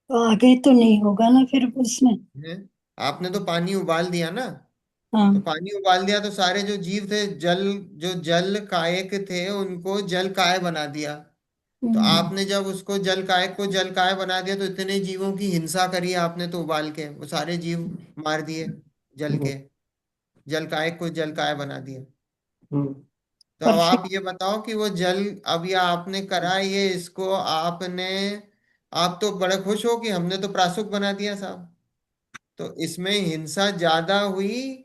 S3: तो आगे तो नहीं होगा ना फिर उसमें।
S1: हैं? आपने तो पानी उबाल दिया ना। तो
S3: हाँ।
S1: पानी उबाल दिया तो सारे जो जीव थे, जो जल कायक थे, उनको जल काय बना दिया। तो
S3: हम्म।
S1: आपने जब उसको जल काय को जल काय बना दिया, तो इतने जीवों की हिंसा करी आपने तो उबाल के, वो सारे जीव मार दिए जल
S5: हम्म,
S1: के। जल काय को जल काय बना दिया।
S5: हम्म।
S1: तो अब
S3: पर
S1: आप
S3: फिर
S1: ये बताओ कि वो जल, अब ये आपने करा, ये इसको आपने, आप तो बड़े खुश हो कि हमने तो प्रासुक बना दिया साहब। तो इसमें हिंसा ज्यादा हुई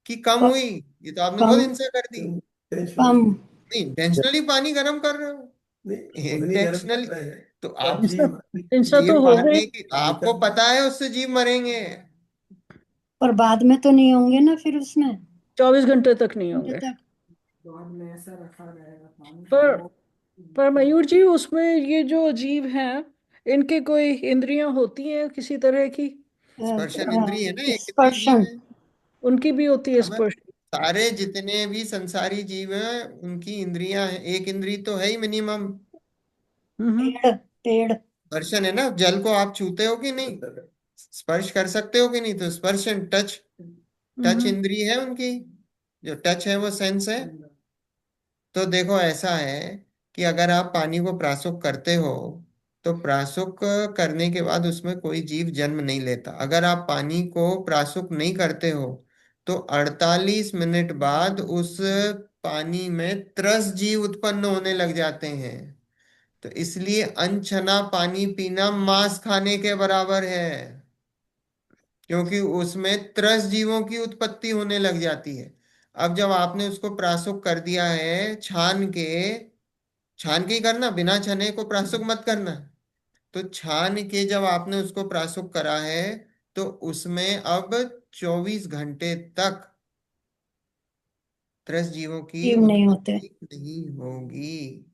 S1: कि कम
S3: क-
S1: हुई? ये तो आपने बहुत
S3: कम
S1: हिंसा कर दी।
S3: कम।
S5: इंटेंशनली।
S1: नहीं, इंटेंशनली पानी गर्म कर रहे हो।
S5: नहीं, उतनी गर्म
S1: इंटेंशनली।
S5: कर रहे हैं।
S1: तो
S5: पर
S1: आप
S2: हिंसा
S5: जीव
S2: हिंसा
S1: जीव
S2: तो हो गई।
S1: मारने की, आपको पता है उससे जीव मरेंगे।
S3: पर बाद में तो नहीं होंगे ना फिर उसमें
S2: 24 घंटे तक नहीं
S3: घंटे
S2: होंगे।
S3: तक।
S2: बाद में ऐसा रखा गया पानी
S3: हाँ।
S2: पर पर मयूर जी, उसमें ये जो जीव हैं, इनके कोई इंद्रियां होती हैं किसी तरह की?
S1: स्पर्शन इंद्रिय है ना, एक इंद्रिय जीव
S3: स्पर्शन।
S1: है।
S2: उनकी भी होती है
S1: अब
S2: स्पर्श?
S1: सारे जितने भी संसारी जीव हैं, उनकी इंद्रियां हैं। एक इंद्रिय तो है ही मिनिमम।
S2: हम्म।
S3: पेड़ पेड़।
S1: स्पर्शन है ना, जल को आप छूते हो कि नहीं? स्पर्श कर सकते हो कि नहीं? तो स्पर्शन, टच, टच
S2: हम्म।
S1: इंद्रिय है उनकी। जो टच है वो सेंस है। तो देखो ऐसा है कि अगर आप पानी को प्रासुक करते हो, तो प्रासुक करने के बाद उसमें कोई जीव जन्म नहीं लेता। अगर आप पानी को प्रासुक नहीं करते हो, तो 48 मिनट बाद उस पानी में त्रस जीव उत्पन्न होने लग जाते हैं। तो इसलिए अनछना पानी पीना मांस खाने के बराबर है, क्योंकि उसमें त्रस जीवों की उत्पत्ति होने लग जाती है। अब जब आपने उसको प्रासुक कर दिया है छान के, छान के ही करना, बिना छने को प्रासुक मत करना। तो छान के जब आपने उसको प्रासुक करा है, तो उसमें अब 24 घंटे तक त्रस जीवों की
S3: जीव नहीं होते।
S1: उत्पत्ति नहीं होगी।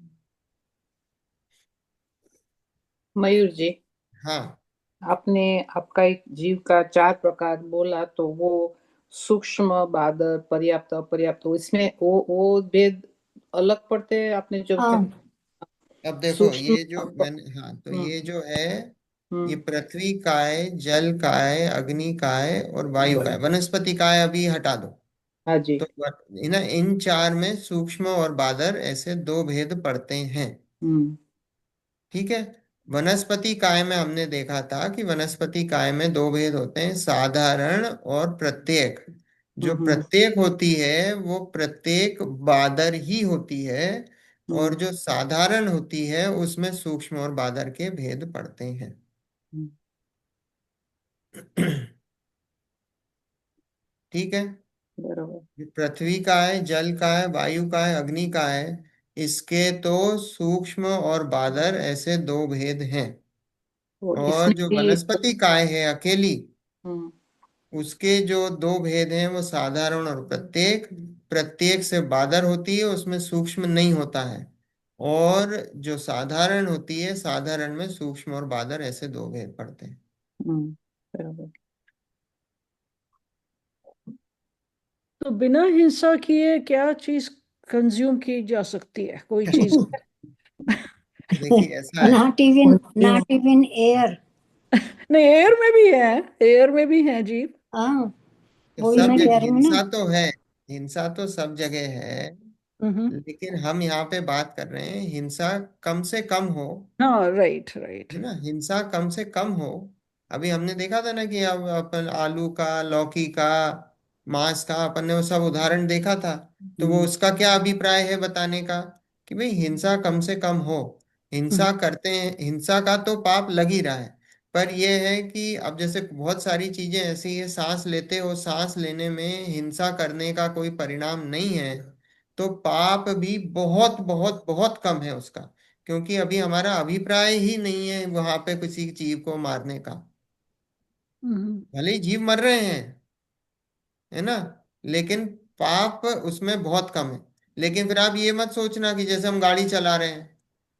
S4: मयूर जी,
S1: हाँ।
S4: आपने आपका एक जीव का 4 प्रकार बोला, तो वो सूक्ष्म, बादर, पर्याप्त, अपर्याप्त, तो इसमें वो भेद अलग पड़ते हैं आपने जो
S3: हाँ।
S1: अब देखो
S4: सूक्ष्म।
S1: ये जो मैंने, हाँ, तो
S4: हम्म।
S1: ये जो है, ये
S4: हम्म।
S1: पृथ्वी काय, जल काय, अग्नि काय और वायु काय, वनस्पति काय अभी हटा दो।
S4: हाँ जी।
S1: तो इन चार में सूक्ष्म और बादर, ऐसे दो भेद पड़ते हैं।
S4: हम्म।
S1: ठीक है। वनस्पति काय में हमने देखा था कि वनस्पति काय में दो भेद होते हैं, साधारण और प्रत्येक। जो
S4: हम्म।
S1: प्रत्येक होती है वो प्रत्येक बादर ही होती है, और
S4: हम्म।
S1: जो साधारण होती है उसमें सूक्ष्म और बादर के भेद पड़ते हैं।
S4: हम्म।
S1: ठीक है।
S4: बरोबर।
S1: ये पृथ्वी का है, जल का है, वायु का है, अग्नि का है, इसके तो सूक्ष्म और बादर ऐसे दो भेद हैं।
S4: और
S1: और
S4: इसमें
S1: जो
S4: भी
S1: वनस्पति काय है अकेली,
S4: हम्म,
S1: उसके जो दो भेद हैं वो साधारण और प्रत्येक। प्रत्येक से बादर होती है, उसमें सूक्ष्म नहीं होता है। और जो साधारण होती है, साधारण में सूक्ष्म और बादर ऐसे दो भेद पड़ते हैं।
S4: बराबर।
S2: तो बिना हिंसा किए क्या चीज कंज्यूम की जा सकती है, कोई चीज?
S1: देखिए ऐसा है,
S3: not even not even air.
S2: नहीं, एयर में भी है, एयर में भी है जी।
S3: हाँ,
S1: तो
S3: वही
S1: सब
S3: मैं
S1: जगह
S3: कह रही हूँ ना।
S1: हिंसा तो है। हिंसा तो सब जगह है।
S2: हम्म।
S1: लेकिन हम यहाँ पे बात कर रहे हैं हिंसा कम से कम हो।
S2: हाँ, राइट राइट।
S1: है ना, हिंसा कम से कम हो। अभी हमने देखा था ना कि अब अपन आलू का, लौकी का, मांस का, अपन ने वो सब उदाहरण देखा था। तो वो उसका क्या अभिप्राय है बताने का, कि भाई हिंसा कम से कम हो। हिंसा करते हैं, हिंसा का तो पाप लग ही रहा है। पर यह है कि अब जैसे बहुत सारी चीजें ऐसी है, सांस लेते हो, सांस लेने में हिंसा करने का कोई परिणाम नहीं है, तो पाप भी बहुत बहुत बहुत कम है उसका। क्योंकि अभी हमारा अभिप्राय ही नहीं है वहां पे किसी जीव को मारने का।
S2: हम्म
S1: भले ही जीव मर रहे हैं, है ना, लेकिन पाप उसमें बहुत कम है। लेकिन फिर आप ये मत सोचना कि जैसे हम गाड़ी चला रहे हैं,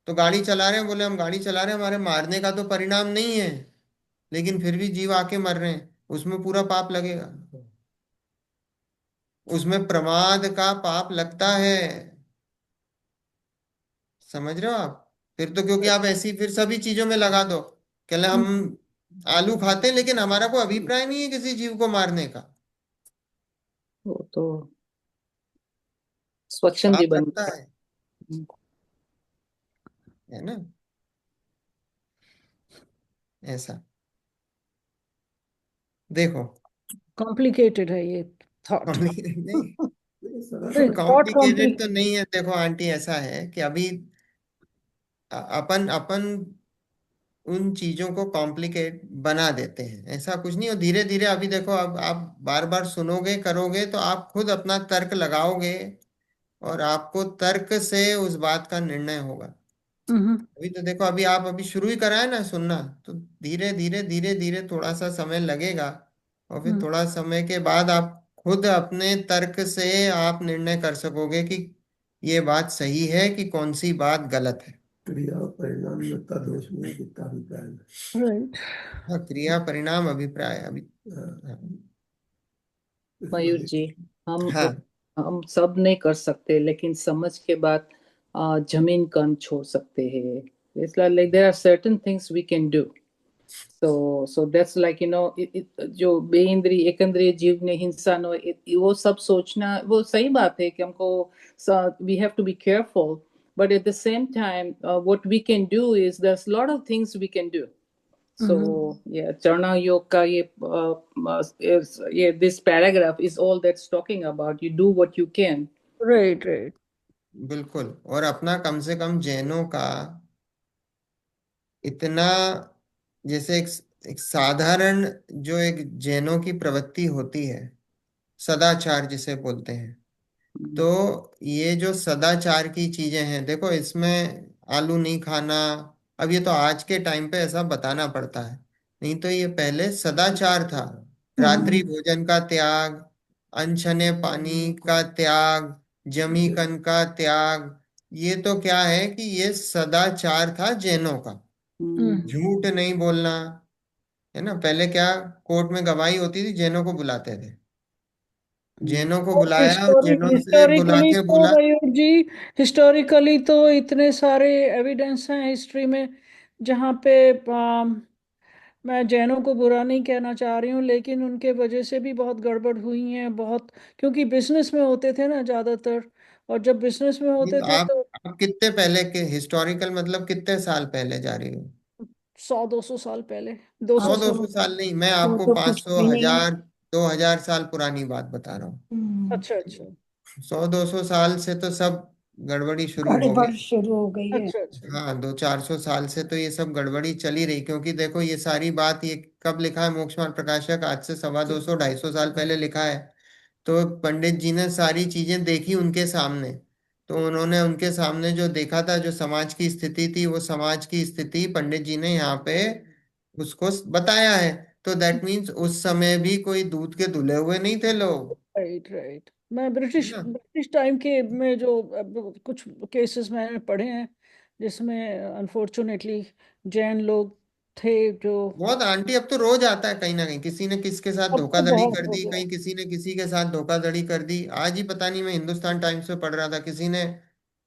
S1: तो गाड़ी चला रहे हैं, बोले हम गाड़ी चला रहे हैं, हमारे मारने का तो परिणाम नहीं है, लेकिन फिर भी जीव आके मर रहे हैं, उसमें पूरा पाप लगेगा। उसमें प्रमाद का पाप लगता है। समझ रहे हो आप? फिर तो क्योंकि आप ऐसी फिर सभी चीजों में लगा दो, कहले हम आलू खाते हैं लेकिन हमारा कोई अभिप्राय नहीं है किसी जीव को मारने का।
S4: वो तो स्वच्छंद ही
S1: पाप
S4: बन
S1: लगता
S4: गया।
S1: है। है ना, ऐसा। देखो,
S2: कॉम्प्लिकेटेड है ये थॉट।
S1: कॉम्प्लिकेटेड नहीं,
S2: थॉट
S1: कॉम्प्लिकेटेड तो नहीं है। देखो आंटी, ऐसा है कि अभी अपन अपन उन चीजों को कॉम्प्लिकेट बना देते हैं, ऐसा कुछ नहीं। और धीरे धीरे अभी देखो, अब आप बार बार सुनोगे करोगे तो आप खुद अपना तर्क लगाओगे, और आपको तर्क से उस बात का निर्णय होगा।
S2: हम्म
S1: अभी तो देखो, अभी आप अभी शुरू ही करा है ना सुनना, तो धीरे धीरे धीरे धीरे थोड़ा सा समय लगेगा। और फिर
S2: हम्म
S1: थोड़ा समय के बाद आप खुद अपने तर्क से आप निर्णय कर सकोगे कि ये बात सही है कि कौन सी बात गलत है।
S5: क्रिया और परिणाम में का दोष नहीं दिखता अभिप्राय में।
S2: राइट।
S1: हाँ, क्रिया परिणाम अभिप्राय अभी।
S5: हाँ,
S1: हाँ।
S4: मयूर जी, हम
S1: हाँ,
S4: हम सब नहीं कर सकते, लेकिन समझ के बाद जमीन कन छोड़ सकते हैं। It's like there are certain things we can do. so that's like जो बेइंद्रिय एकंद्रिय जीव ने हिंसा नो वो सब सोचना वो सही बात है कि हमको we have to be careful, but at the same time what we can do is there's a lot of things we can do. So yeah, Charna Yoga का ये this paragraph is all that's talking about you do what you can.
S2: Right right.
S1: बिल्कुल। और अपना कम से कम जैनों का इतना, जैसे एक साधारण जो एक जैनों की प्रवृत्ति होती है, सदाचार जिसे बोलते हैं, तो ये जो सदाचार की चीजें हैं, देखो इसमें आलू नहीं खाना, अब ये तो आज के टाइम पे ऐसा बताना पड़ता है, नहीं तो ये पहले सदाचार था। रात्रि भोजन का त्याग, अनछने पानी का त्याग, जमी कन का त्याग, ये तो क्या है कि ये सदाचार था जैनों का। झूठ नहीं बोलना, है ना। पहले क्या, कोर्ट में गवाही होती थी, जैनों को बुलाते थे, जैनों को बुलाया और जैनों से बुला
S2: हिस्टोरिकली
S1: के
S2: तो
S1: बोला।
S2: मयूर जी, हिस्टोरिकली तो इतने सारे एविडेंस हैं हिस्ट्री में जहाँ पे मैं जैनों को बुरा नहीं कहना चाह रही हूँ, लेकिन उनके वजह से भी बहुत गड़बड़ हुई है बहुत। क्योंकि बिजनेस में होते थे ना ज्यादातर, और जब बिजनेस में
S1: नहीं
S2: होते
S1: तो
S2: थे
S1: आप
S2: तो
S1: आप कितने पहले के हिस्टोरिकल, मतलब कितने साल पहले जा रही हो?
S2: 100-200 साल पहले, दो
S1: सौ
S2: सौ
S1: दो
S2: साल
S1: सौ साल नहीं, मैं
S3: वो
S1: आपको
S3: तो
S1: पाँच
S3: कुछ
S1: सौ
S3: भी नहीं है।
S1: हजार 2000 साल पुरानी बात बता रहा हूँ।
S2: अच्छा अच्छा
S1: 100-200 साल से तो सब गड़बड़ी शुरू हो
S3: गड़बड़
S1: गई।
S3: शुरू हो गई है।
S2: अच्छा अच्छा।
S1: हाँ, 200-400 साल से तो ये सब गड़बड़ी चली रही, क्योंकि देखो ये सारी बात, ये कब लिखा है मोक्षमार्ग प्रकाशक, आज से 250-250 साल पहले लिखा है। तो पंडित जी ने सारी चीजें देखी उनके सामने, तो उन्होंने उनके सामने जो देखा था, जो समाज की स्थिति थी, वो समाज की स्थिति पंडित जी ने यहाँ पे उसको बताया है। तो दैट मीन्स उस समय भी कोई दूध के धुले हुए नहीं थे लोग,
S2: राइट राइट। मैं
S1: है
S2: ब्रिटिश
S1: ना।
S2: ब्रिटिश टाइम के में जो कुछ केसेस मैंने पढ़े हैं जिसमें अनफॉर्चुनेटली जैन लोग थे जो।
S1: बहुत आंटी, अब तो रोज आता है कहीं ना कहीं, किसी ने किसके साथ
S2: अब तो
S1: धोखाधड़ी
S2: बहुत
S1: कर
S2: हो
S1: दी,
S2: गया।
S1: कहीं किसी ने किसी के साथ धोखाधड़ी कर दी। आज ही पता नहीं, मैं हिंदुस्तान टाइम्स में पढ़ रहा था, किसी ने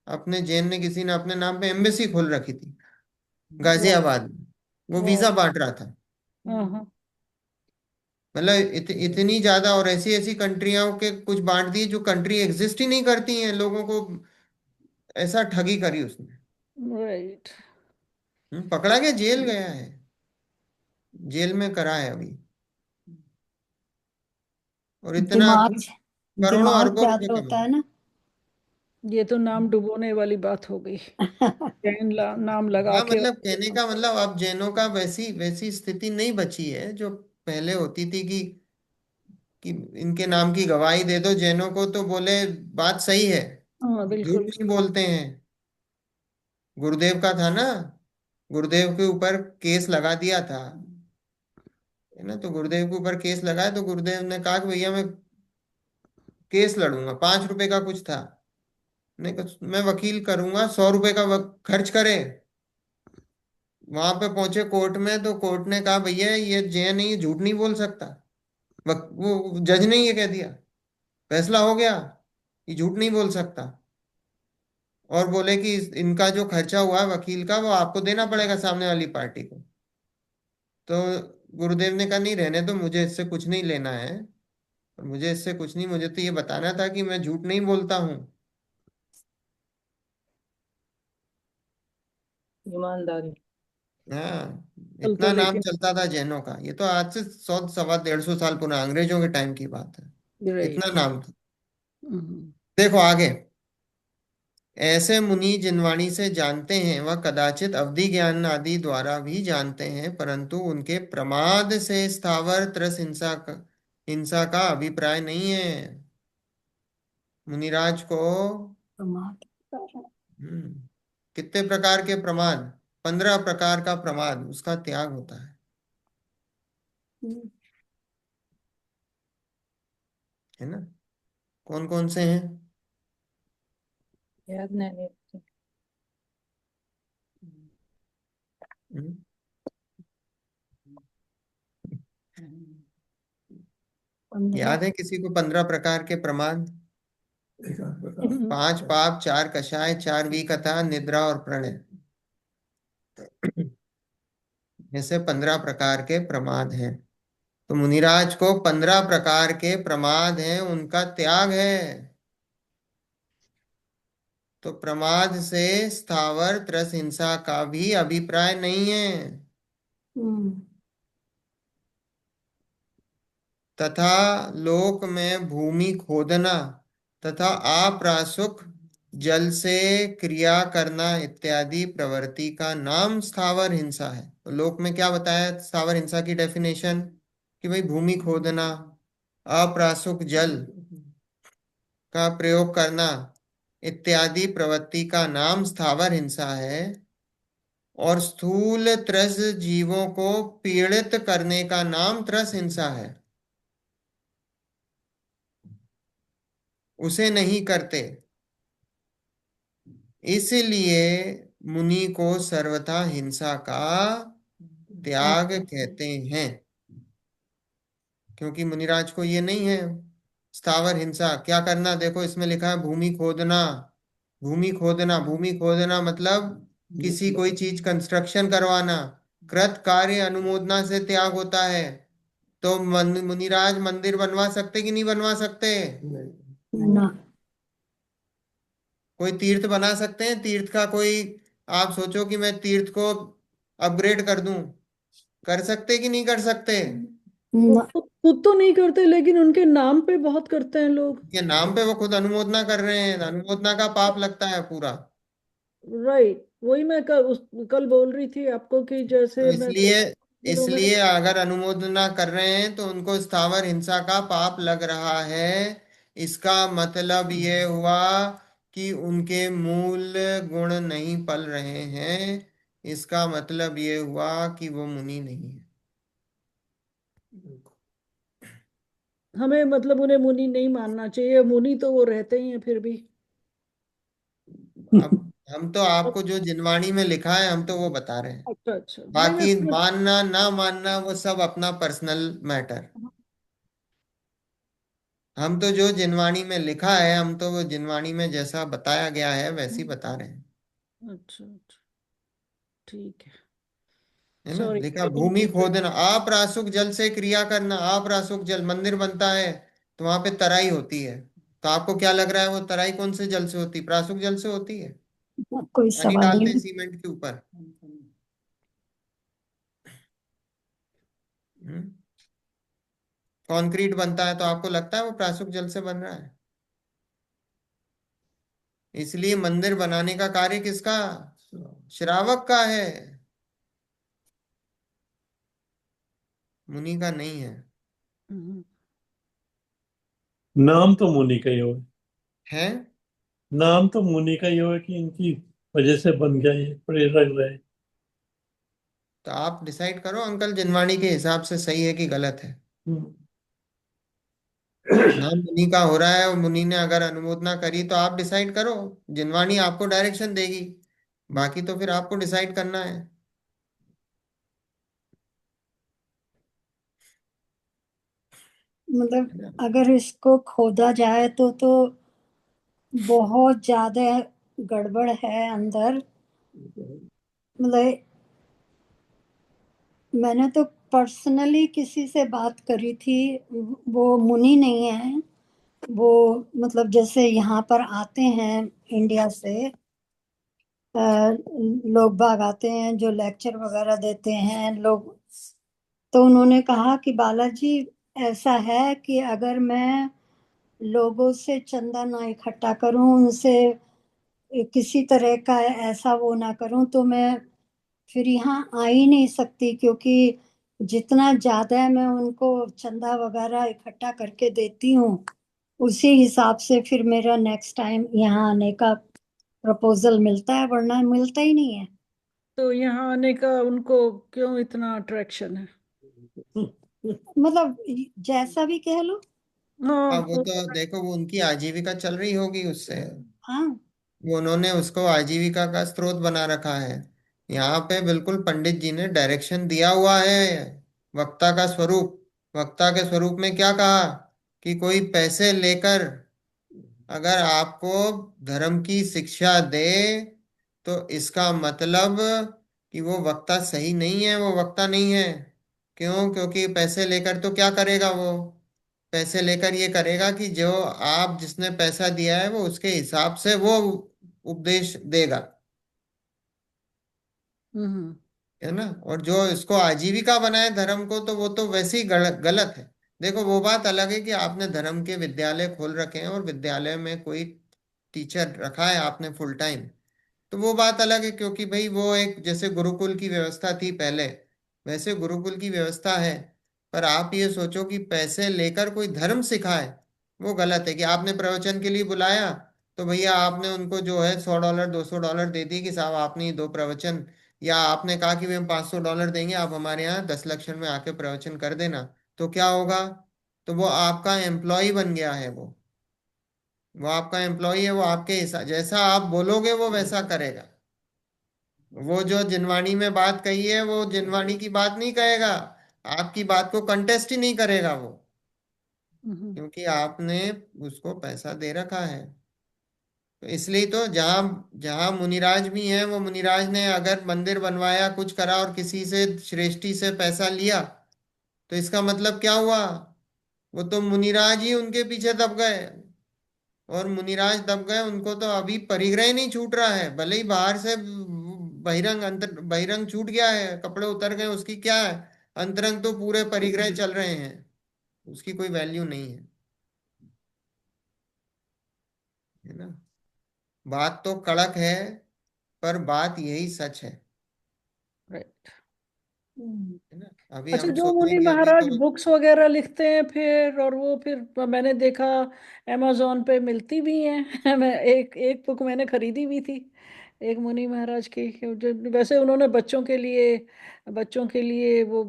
S1: अपने जैन ने किसी ने अपने नाम पे एम्बेसी खोल रखी थी
S2: वाह
S1: गाजियाबाद में। वो
S2: वाह।
S1: वीजा बांट रहा था।
S2: हाँ हाँ।
S1: मतलब इतनी ज्यादा, और ऐसी ऐसी कंट्रियों के कुछ बांट दिए जो कंट्री एग्जिस्ट ही नहीं करती हैं, लोगों को ऐसा ठगी करी उसने।
S2: राइट।
S1: पकड़ा गया, जेल गया है, जेल में करा है अभी। और इतना
S3: दिमाग
S1: करोड़ों
S3: दिमाग
S1: अरबों रुपए
S3: ज्यादा होता
S1: कमाए।
S3: है ना।
S2: ये तो नाम डुबोने वाली बात हो गई। जैन नाम लगा
S1: हाँ,
S2: के।
S1: मतलब कहने का मतलब, अब जैनों का वैसी वैसी स्थिति नहीं बची है जो पहले होती थी कि इनके नाम की गवाही दे दो जैनों को तो बोले बात सही है,
S2: हाँ
S1: झूठ
S2: बिल्कुल।
S1: नहीं बोलते हैं। गुरुदेव का था ना, गुरुदेव के ऊपर केस लगा दिया था, है ना। तो गुरुदेव के ऊपर केस लगाया तो गुरुदेव ने कहा कि भैया मैं केस लड़ूंगा, 5 रुपए का कुछ था। नहीं, मैं वकील करूंगा, 100 रुपए का खर्च करे। वहां पे पहुंचे कोर्ट में, तो कोर्ट ने कहा भैया ये जैन है, ये झूठ नहीं बोल सकता। वो जज ने ये कह दिया, फैसला हो गया, ये झूठ नहीं बोल सकता। और बोले कि इनका जो खर्चा हुआ है वकील का, वो आपको देना पड़ेगा, सामने वाली पार्टी को। तो गुरुदेव ने कहा नहीं, रहने दो, मुझे इससे कुछ नहीं लेना है, और मुझे इससे कुछ नहीं, मुझे तो ये बताना था कि मैं झूठ नहीं बोलता हूँ।
S4: ईमानदारी।
S1: हाँ,
S2: कल तो
S1: इतना नाम
S2: लेकिन।
S1: चलता था जैनों का। ये तो आज से 100 100 150 साल पुराना, अंग्रेजों के टाइम की बात है। इतना
S2: राइट।
S1: नाम था। देखो आगे, ऐसे मुनि जिन वाणी से जानते हैं वह कदाचित अवधि ज्ञान आदि द्वारा भी जानते हैं, परंतु उनके प्रमाद से स्थावर त्रस हिंसा का अभिप्राय नहीं है। मुनिराज को
S3: दिमाग।
S1: हम्म, कितने प्रकार के प्रमाद, 15 प्रकार का प्रमाद, उसका त्याग होता है ना। कौन कौन से हैं?
S4: याद नहीं।
S1: हम्म, याद है किसी को 15 प्रकार के प्रमाद?
S5: एक आध बता।
S1: 5 पाप, 4 कषाय, 4 विकथा, निद्रा और प्रणय, ऐसे 15 प्रकार के प्रमाद हैं। तो मुनिराज को 15 प्रकार के प्रमाद हैं, उनका त्याग है। तो प्रमाद से स्थावर त्रस हिंसा का भी अभिप्राय नहीं है।
S3: हम्म।
S1: तथा लोक में भूमि खोदना तथा आप्रासुक जल से क्रिया करना इत्यादि प्रवृत्ति का नाम स्थावर हिंसा है। तो लोक में क्या बताया स्थावर हिंसा की डेफिनेशन? कि भाई भूमि खोदना, अप्रासुक जल का प्रयोग करना इत्यादि प्रवृत्ति का नाम स्थावर हिंसा है। और स्थूल त्रस जीवों को पीड़ित करने का नाम त्रस हिंसा है। उसे नहीं करते, इसलिए मुनि को सर्वथा हिंसा का त्याग कहते हैं। क्योंकि मुनिराज को ये नहीं है स्थावर हिंसा क्या करना। देखो इसमें लिखा है भूमि खोदना। भूमि खोदना, भूमि खोदना मतलब किसी कोई चीज कंस्ट्रक्शन करवाना। कृत कार्य अनुमोदना से त्याग होता है। तो मुनिराज मंदिर बनवा सकते कि नहीं बनवा सकते?
S3: ना।
S1: कोई तीर्थ बना सकते हैं? तीर्थ का कोई, आप सोचो कि मैं तीर्थ को अपग्रेड कर दूं, कर सकते कि नहीं कर सकते?
S2: वो
S3: ना।
S2: खुद तो नहीं करते लेकिन उनके नाम पे बहुत करते हैं लोग।
S1: के नाम पे वो खुद अनुमोदना कर रहे हैं, अनुमोदना का पाप लगता है पूरा।
S2: राइट, वही मैं कल बोल रही थी आपको कि
S1: तो
S2: जैसे मैं
S1: इसलिए
S2: दिनों में।
S1: इसलिए अगर अनुमोदना कर रहे हैं तो उनको स्थावर हिंसा का पाप लग रहा है। इसका मतलब ये हुआ कि उनके मूल गुण नहीं पल रहे हैं, इसका मतलब ये हुआ कि वो मुनि नहीं है।
S2: हमें मतलब उन्हें मुनि नहीं मानना चाहिए, मुनि तो वो रहते ही हैं फिर भी।
S1: अब हम तो आपको जो जिनवाणी में लिखा है हम तो वो बता रहे हैं।
S2: अच्छा अच्छा, नहीं मैं
S1: बाकी
S2: सोच।
S1: मानना ना मानना वो सब अपना पर्सनल मैटर। हम तो जो जिनवाणी में लिखा है हम तो वो जिनवाणी में जैसा बताया गया है वैसे ही बता रहे हैं।
S2: अच्छा अच्छा, ठीक है।
S1: है ना,
S2: सॉरी।
S1: लिखा भूमि खोदना, आप रासुक जल से क्रिया करना, आप रासुक जल, मंदिर बनता है तो वहां पे तराई होती है। तो आपको क्या लग रहा है वो तराई कौन से जल से होती है? प्रासुक जल से होती है।
S3: कोई
S1: पानी
S3: सवाल ही
S1: डालते हैं
S3: नहीं।
S1: सीमेंट के ऊपर। हम्म? कंक्रीट बनता है तो आपको लगता है वो प्रासुक जल से बन रहा है? इसलिए मंदिर बनाने का कार्य किसका? श्रावक का है, मुनि का नहीं है।
S2: हम्म,
S5: नाम तो मुनि का ही हो,
S1: है।
S5: नाम तो मुनि का ही हो कि इनकी वजह से बन गया ये प्रेरक रहे।
S1: तो आप डिसाइड करो अंकल, जिनवाणी के हिसाब से सही है कि गलत है।
S5: हम्म।
S1: नाम मुनि का हो रहा है और मुनि ने अगर अनुमोदना करी तो आप डिसाइड करो। जिनवाणी आपको डायरेक्शन देगी, बाकी तो फिर आपको डिसाइड करना है।
S3: मतलब
S1: है ना?
S3: अगर इसको खोदा जाए तो बहुत ज्यादा गड़बड़ है अंदर। मतलब मैंने तो पर्सनली किसी से बात करी थी, वो मुनि नहीं है। वो मतलब जैसे यहाँ पर आते हैं इंडिया से लोग बाग आते हैं जो लेक्चर वगैरह देते हैं लोग। तो उन्होंने कहा कि बालाजी ऐसा है कि अगर मैं लोगों से चंदा ना इकट्ठा करूं, उनसे किसी तरह का ऐसा वो ना करूं, तो मैं फिर यहाँ आ ही नहीं सकती, क्योंकि जितना ज्यादा मैं उनको चंदा वगैरह इकट्ठा करके देती हूँ उसी हिसाब से फिर मेरा नेक्स्ट टाइम यहाँ आने का प्रपोजल मिलता है, वरना मिलता ही नहीं है।
S2: तो यहाँ आने का उनको क्यों इतना अट्रैक्शन है?
S3: मतलब जैसा भी कह लो।
S2: हाँ
S1: अब वो तो देखो वो उनकी आजीविका चल रही होगी उससे।
S3: हाँ।
S1: वो उन्होंने उसको आजीविका का स्रोत बना रखा है। यहाँ पे बिल्कुल पंडित जी ने डायरेक्शन दिया हुआ है। वक्ता का स्वरूप, वक्ता के स्वरूप में क्या कहा कि कोई पैसे लेकर अगर आपको धर्म की शिक्षा दे तो इसका मतलब कि वो वक्ता सही नहीं है, वो वक्ता नहीं है। क्यों? क्योंकि पैसे लेकर तो क्या करेगा वो? पैसे लेकर ये करेगा कि जो आप जिसने पैसा दिया है वो उसके हिसाब से वो उपदेश देगा।
S2: हम्म
S1: है ना? और जो इसको आजीविका बनाए धर्म को, तो वो तो वैसे ही गलत है। देखो वो बात अलग है कि आपने धर्म के विद्यालय खोल रखे हैं और विद्यालय में कोई टीचर रखा है आपने फुल टाइम, तो वो बात अलग है, क्योंकि भाई वो एक जैसे गुरुकुल की व्यवस्था थी पहले वैसे गुरुकुल की व्यवस्था है। पर आप ये सोचो कि पैसे लेकर कोई धर्म सिखाए, वो गलत है। कि आपने प्रवचन के लिए बुलाया तो भैया आपने उनको जो है $100 $200 दे दिए कि साहब आपने ये दो प्रवचन, या आपने कहा कि हम $500 देंगे आप हमारे यहाँ 10 लक्षण में आके प्रवचन कर देना, तो क्या होगा? तो वो आपका एम्प्लॉय बन गया है। वो आपका एम्प्लॉय है, वो आपके हिसाब जैसा आप बोलोगे वो वैसा करेगा। वो जो जिनवाणी में बात कही है वो जिनवाणी की बात नहीं कहेगा, आपकी बात को कंटेस्ट ही नहीं करेगा वो,
S2: हम्म
S1: क्योंकि आपने उसको पैसा दे रखा है। तो इसलिए तो जहाँ जहाँ मुनिराज भी हैं, वो मुनिराज ने अगर मंदिर बनवाया कुछ करा और किसी से श्रेष्ठी से पैसा लिया, तो इसका मतलब क्या हुआ? वो तो मुनिराज ही उनके पीछे दब गए। और मुनिराज दब गए, उनको तो अभी परिग्रह नहीं छूट रहा है, भले ही बाहर से बहिरंग अंतर बहिरंग छूट गया है, कपड़े उतर गए, उसकी क्या है? अंतरंग तो पूरे परिग्रह चल रहे हैं, उसकी कोई वैल्यू नहीं है। है ना? बात तो कड़क है पर बात यही सच है।
S2: राइट।
S1: है ना। अभी
S2: अच्छा,
S1: हम
S2: जो मुनि
S1: सोचेंगे अभी
S2: महाराज
S1: तो
S2: बुक्स वगैरह लिखते हैं फिर, और वो फिर मैंने देखा अमेजोन पे मिलती भी हैं। मैं एक एक बुक मैंने खरीदी भी थी, एक मुनि महाराज की, जो वैसे उन्होंने बच्चों के लिए वो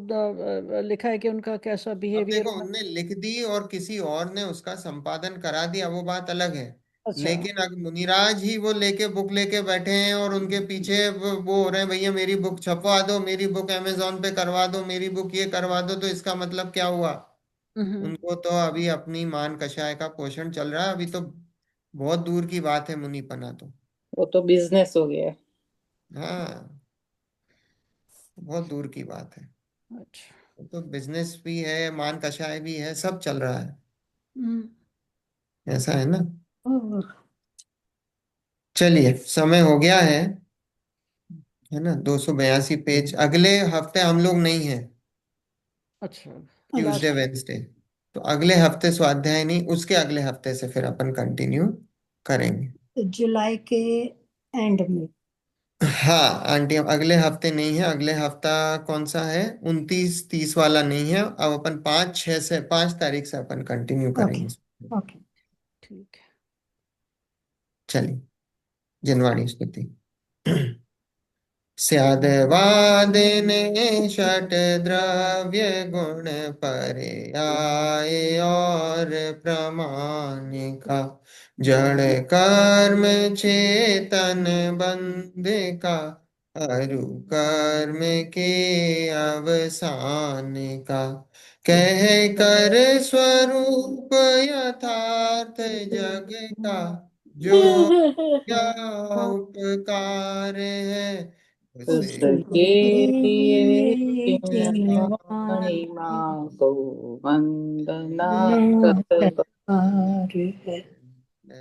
S2: लिखा है कि उनका कैसा
S1: अब
S2: बिहेवियर
S1: देखो
S2: होना।
S1: उनने लिख दी और किसी और ने उसका संपादन करा दिया, वो बात अलग है।
S2: अच्छा।
S1: लेकिन अगर मुनिराज ही वो लेके बुक लेके बैठे हैं और उनके पीछे वो हो रहे हैं, भैया मेरी बुक छपवा दो, मेरी बुक अमेजोन पे करवा दो, मेरी बुक ये करवा दो, तो इसका मतलब क्या हुआ?
S2: हम्म।
S1: उनको तो अभी अपनी मान कषाय का पोषण चल रहा है, अभी तो बहुत दूर की बात है मुनिपना तो।
S4: वो तो बिजनेस हो गया।
S1: हाँ, बहुत दूर की बात है।
S2: अच्छा।
S1: वो तो बिजनेस भी है, मान कषाय भी है, सब चल रहा है।
S2: हम्म।
S1: ऐसा है ना।
S2: ओह,
S1: चलिए, समय हो गया है ना। 282 पेज। अगले हफ्ते हम लोग नहीं है,
S2: अच्छा।
S1: Tuesday
S2: last.
S1: वेंसडे। तो अगले हफ्ते स्वाध्याय नहीं, उसके अगले हफ्ते से फिर अपन कंटिन्यू करेंगे।
S3: जुलाई के एंड में।
S1: हाँ आंटी, अब अगले हफ्ते नहीं है। अगले हफ्ता कौन सा है? 29 30 वाला नहीं है। अब अपन 5 तारीख से अपन कंटिन्यू
S3: ओके।
S1: करेंगे।
S3: ओके।
S2: ठीक है।
S1: चलिए, जिनवाणी स्तुति। स्याद्वादिने षट द्रव्य गुण पर्याय और प्रमाणिका, जड़ कर्म चेतन बंधिका, अरु कर्म के अवसान का, कह कर स्वरूप यथार्थ जग का, जो क्या उपकार है उसे
S4: उसके लिए
S3: जिनवाणी
S4: जिनवाणी माँ को वंदना
S3: ना
S4: शत
S3: शतबार है,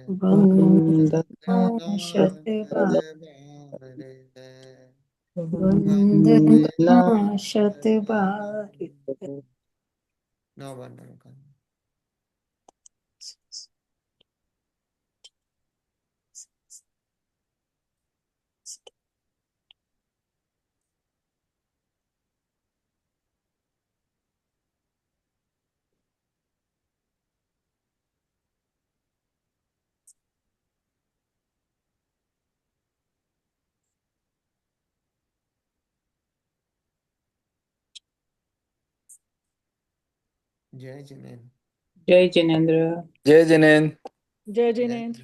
S4: वंदना
S3: वंदना शतबार,
S1: बार है।
S4: वंदना
S3: वंदना शतबार है।
S1: नौ बार नमः। जय जिनेन्द्र।
S4: जय जिनेन्द्र।
S6: जय जिनेन्द्र।
S2: जय
S1: जय
S2: जिनेन्द्र।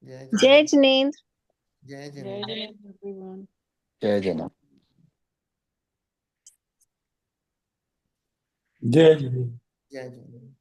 S1: जय
S7: जय
S1: जिनेन्द्र।
S7: जिनेन्द्र।
S1: जय
S2: जय
S1: जिनेन्द्र।
S2: जिनेन्द्र everyone।
S6: जय जिनेन्द्र।
S5: जय जय।
S1: जय जिनेन्द्र।